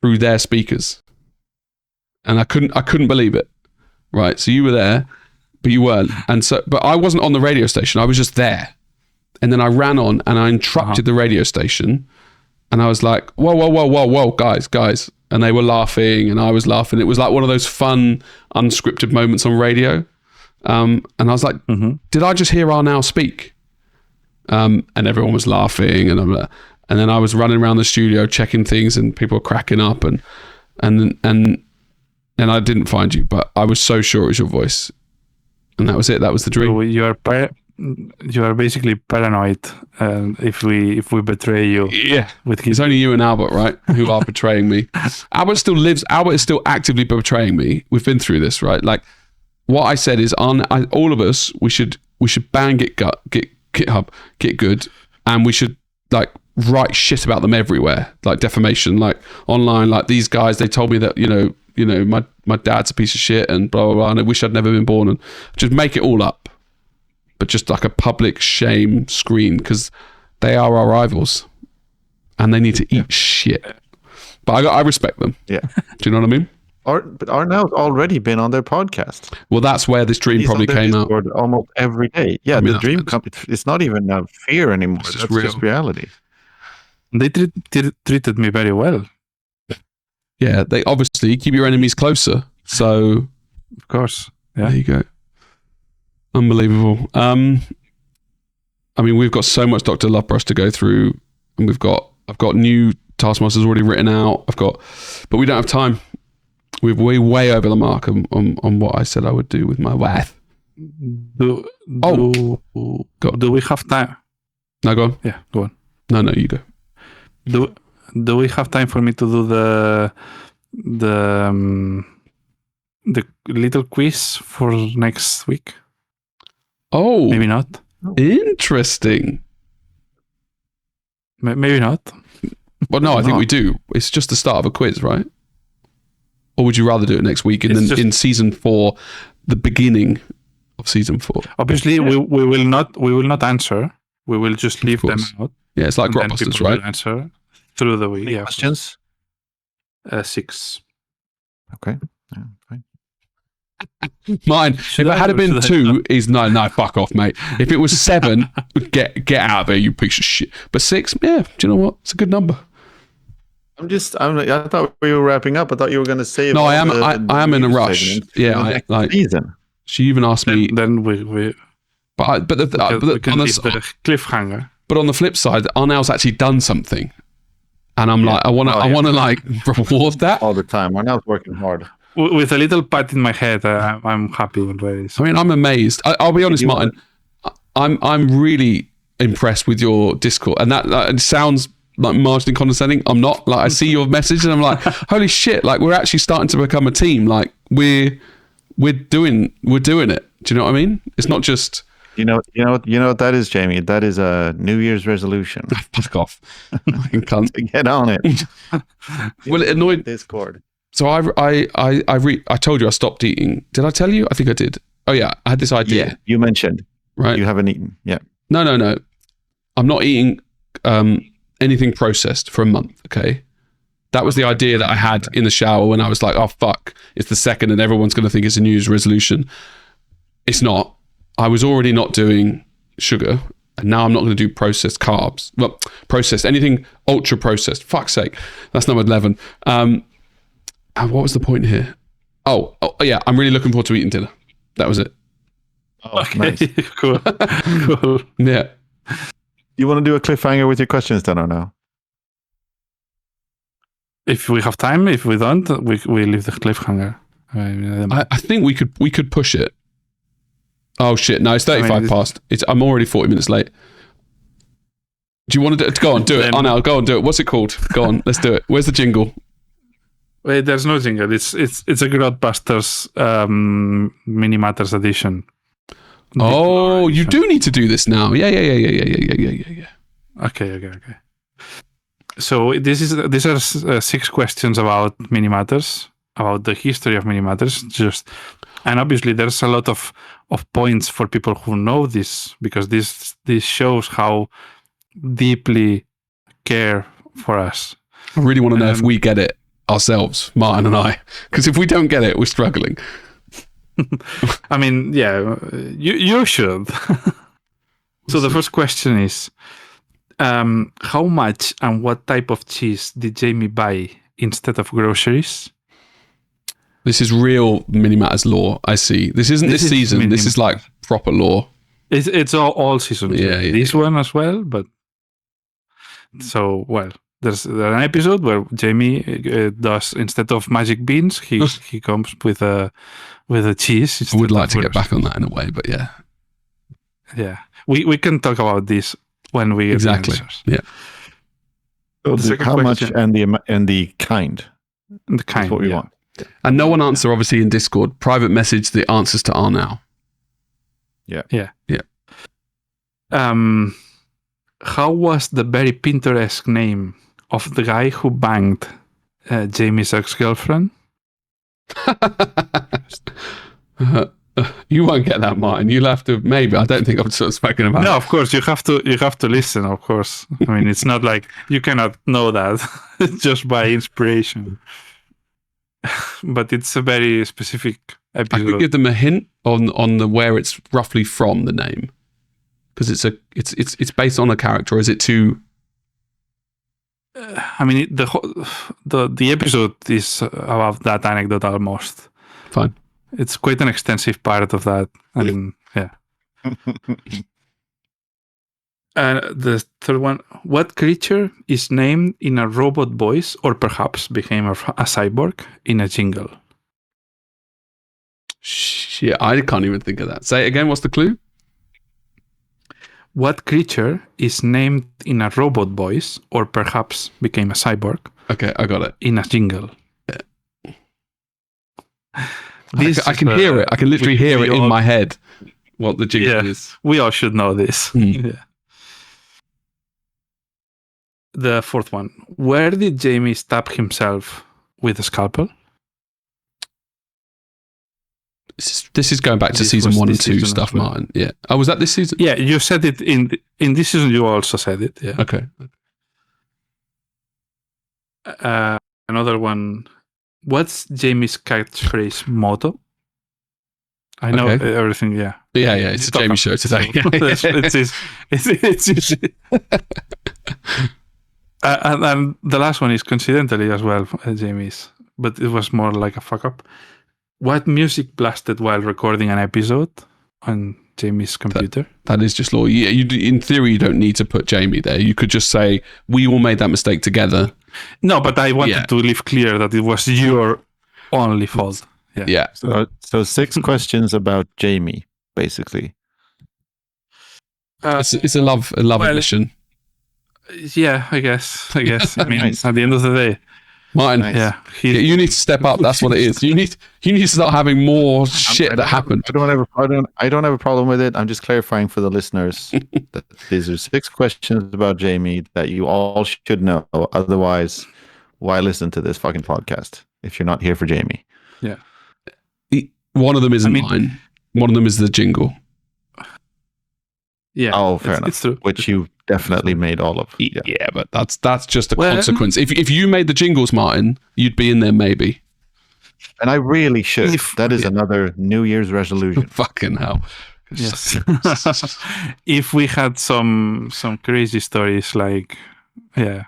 through their speakers. And I couldn't believe it. Right. So you were there, but you weren't. And so, but I wasn't on the radio station. I was just there. And then I ran on and I interrupted the radio station. And I was like, whoa, guys. And they were laughing and I was laughing. It was like one of those fun, unscripted moments on radio. And I was like, Did I just hear Arnau speak? And everyone was laughing. And then I was running around the studio checking things and people were cracking up. And I didn't find you, but I was so sure it was your voice. And that was it. That was the dream. So you are basically paranoid if we betray you. Yeah. It's only you and Albert, right? Who are betraying me. Albert still lives. Albert is still actively betraying me. We've been through this, right? Like what I said is all of us, we should ban GitHub, Get Good. And we should like write shit about them everywhere. Like defamation, like online, like these guys, they told me that, my dad's a piece of shit and blah, blah, blah, and I wish I'd never been born, and just make it all up. But just like a public shame screen, because they are our rivals and they need to eat shit. But I respect them. Yeah. Do you know what I mean? But Arnau's already been on their podcast. Well, that's where this dream probably came out. Almost every day. Yeah, the dream it's not even a fear anymore. That's just reality. They treated me very well. Yeah, they obviously keep your enemies closer. So, of course. Yeah. There you go. Unbelievable. I mean, we've got so much Dr. Lovebrush to go through, and I've got new Taskmasters already written out. But we don't have time. We're way over the mark on what I said I would do with my wife. Do we have time? No, go on. Yeah, go on. No, you go. Do we have time for me to do the little quiz for next week? Oh, Maybe not. interesting. Maybe not. Well, no, I think we do. It's just the start of a quiz, right? Or would you rather do it next week in season 4, the beginning of season 4? Obviously, we will not answer. We will just leave them out. Yeah, it's like And then Grotbusters, people right? will answer through the week. Any Yeah, questions? 6. Okay. Yeah, fine. Mine. Should If it I had or been should I 2, is no, fuck off, mate. If it was 7, get out of here, you piece of shit. But 6, yeah, do you know what? It's a good number. I thought we were wrapping up. I thought you were going to say. No, I am. the I am in a news rush. segment Yeah, for the I next like. season. She even asked me. Then we But can leave the cliffhanger. But on the flip side, Arnell's actually done something, and I'm like, I want to like reward that. All the time. Arnell's working hard. With a little pat in my head, I'm happy already. I mean, I'm amazed. I'll be honest, Martin. I'm really impressed with your Discord, and that sounds like marginally condescending. I'm not. Like, I see your message, and I'm like, holy shit! Like, we're actually starting to become a team. Like, we're doing it. Do you know what I mean? It's not just. You know what that is, Jamie? That is a New Year's resolution. Fuck off. Fucking cunt. Get on it. Well, it annoyed. Discord. So I told you I stopped eating. Did I tell you? I think I did. Oh yeah, I had this idea. Yeah, you mentioned. Right. You haven't eaten. Yeah. No. I'm not eating anything processed for a month. Okay. That was the idea that I had in the shower when I was like, oh fuck, it's the 2nd and everyone's going to think it's a New Year's resolution. It's not. I was already not doing sugar, and now I'm not going to do processed carbs. Well, processed, anything ultra processed. Fuck's sake. That's number 11. And what was the point here? Oh, yeah, I'm really looking forward to eating dinner. That was it. Oh, Okay, nice. cool. Yeah. You want to do a cliffhanger with your questions then or no? If we have time, if we don't, we leave the cliffhanger. I think we could push it. Oh shit! No, it's 35 past. I'm already 40 minutes late. Do you want to go on? Do it. Now, go on, do it. What's it called? Go on, let's do it. Where's the jingle? Wait, there's no jingle. It's a Grotbusters Mini Matters edition. Oh, you do need to do this now. Yeah. Okay. So these are 6 questions about Mini Matters, about the history of Mini Matters. And obviously there's a lot of points for people who know this, because this shows how deeply care for us. I really want to know if we get it ourselves, Martin and I, because if we don't get it, we're struggling. I mean, yeah, you should. So the first question is, how much and what type of cheese did Jamie buy instead of groceries? This is real Mini Matters lore. I see. This isn't this season. This is like proper lore. It's all seasons. Yeah, this one as well. But so there's an episode where Jamie does, instead of magic beans, he comes with a cheese. I would like to get back on that in a way, but yeah. Yeah, we can talk about this when we get exactly. the answers. Yeah. So how much and the kind? The kind. That's what we want. And no one answer, obviously, in Discord. Private message the answers to R now. Yeah. How was the very Pinterest name of the guy who banged Jamie's ex-girlfriend? You won't get that, Martin. You'll have to. Maybe. I don't think I've sort of spoken about. No, of course you have to listen. Of course. I mean, it's not like you cannot know that just by inspiration. But it's a very specific episode. I could give them a hint on the where it's roughly from, the name, because it's based on a character. Or is it too? I mean, the episode is about that anecdote almost. Fine. It's quite an extensive part of that. And yeah. The third one, what creature is named in a robot voice or perhaps became a cyborg in a jingle? Shit, I can't even think of that. Say it again, what's the clue? What creature is named in a robot voice or perhaps became a cyborg Okay, I got it. in a jingle? Yeah. This I can hear it. I can literally hear it in all- my head what the jingle Yeah. is. We all should know this. Hmm. Yeah. The fourth one. Where did Jamie stab himself with a scalpel? This is going back to This season was 1 and this 2 season stuff, as well. Martin. Yeah. Oh, was that this season? Yeah, you said it in this season. You also said it. Yeah. Okay. Another one. What's Jamie's catchphrase motto? I know Okay. everything. Yeah. Yeah, it's a Jamie show today. it's easy. And the last one is coincidentally as well Jamie's, but it was more like a fuck up. What music blasted while recording an episode on Jamie's computer? That is just law. Yeah, in theory, you don't need to put Jamie there. You could just say, we all made that mistake together. No, but I wanted to leave clear that it was your only fault. Yeah. So 6 questions about Jamie, basically. It's a love mission. Yeah, I guess. I mean, Nice. at the end of the day, Martin, Nice. yeah. you need to step up. That's what it is. You need to start having more shit that happened. I don't have a problem with it. I'm just clarifying for the listeners that these are 6 questions about Jamie that you all should know. Otherwise, why listen to this fucking podcast if you're not here for Jamie? Yeah. One of them isn't mine. One of them is the jingle. Yeah. Oh, fair enough. It's true. Which you definitely made all of. Yeah, but that's just a consequence. If you made the jingles, Martin, you'd be in there maybe. And I really should. That is another New Year's resolution. Fucking hell. Yes. If we had some crazy stories like, yeah,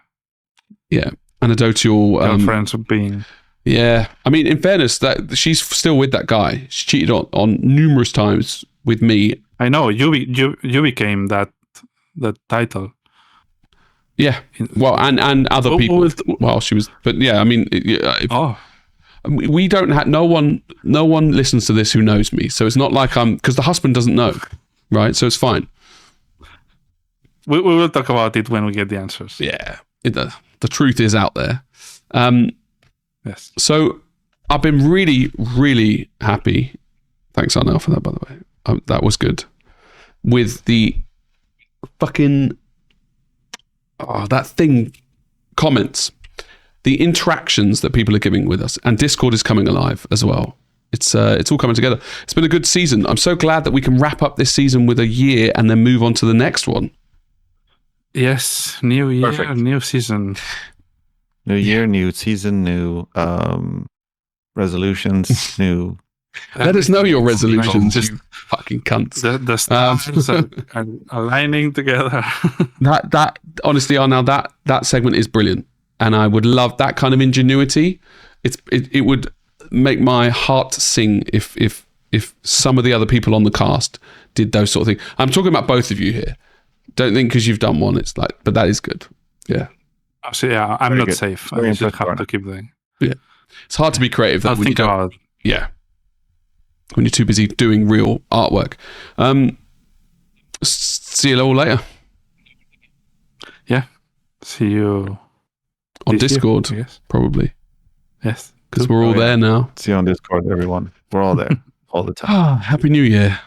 anecdotal girlfriends being. Yeah, I mean, in fairness, that she's still with that guy. She cheated on numerous times with me. I know you became that title. Yeah, well, and other people while she was, but yeah, I mean, we don't have no one listens to this who knows me, so it's not like because the husband doesn't know, right? So it's fine. We will talk about it when we get the answers. Yeah, the truth is out there. Yes. So I've been really, really happy. Thanks, Arnell, for that, by the way. That was good. With the fucking that thing, comments, the interactions that people are giving with us, and Discord is coming alive as well. It's all coming together. It's been a good season. I'm so glad that we can wrap up this season with a year and then move on to the next one. Yes, new year, Perfect. new season. New year, new season, new resolutions, new. Let us know your resolutions, Just you fucking cunts. the stars are aligning together. That honestly, Arnell, that segment is brilliant, and I would love that kind of ingenuity. It would make my heart sing if some of the other people on the cast did those sort of things. I'm talking about both of you here. Don't think because you've done one, it's like, but that is good. Yeah. So yeah, I'm Very not good. safe. Very I just impressive, have to keep doing. Yeah. It's hard to be creative though, I'll when you think don't. about it. Yeah. When you're too busy doing real artwork. See you all later Yeah. See you on this year, Discord, I guess. probably, Yes. because we're all there now. See you on Discord, everyone. We're all there all the time. Happy New Year.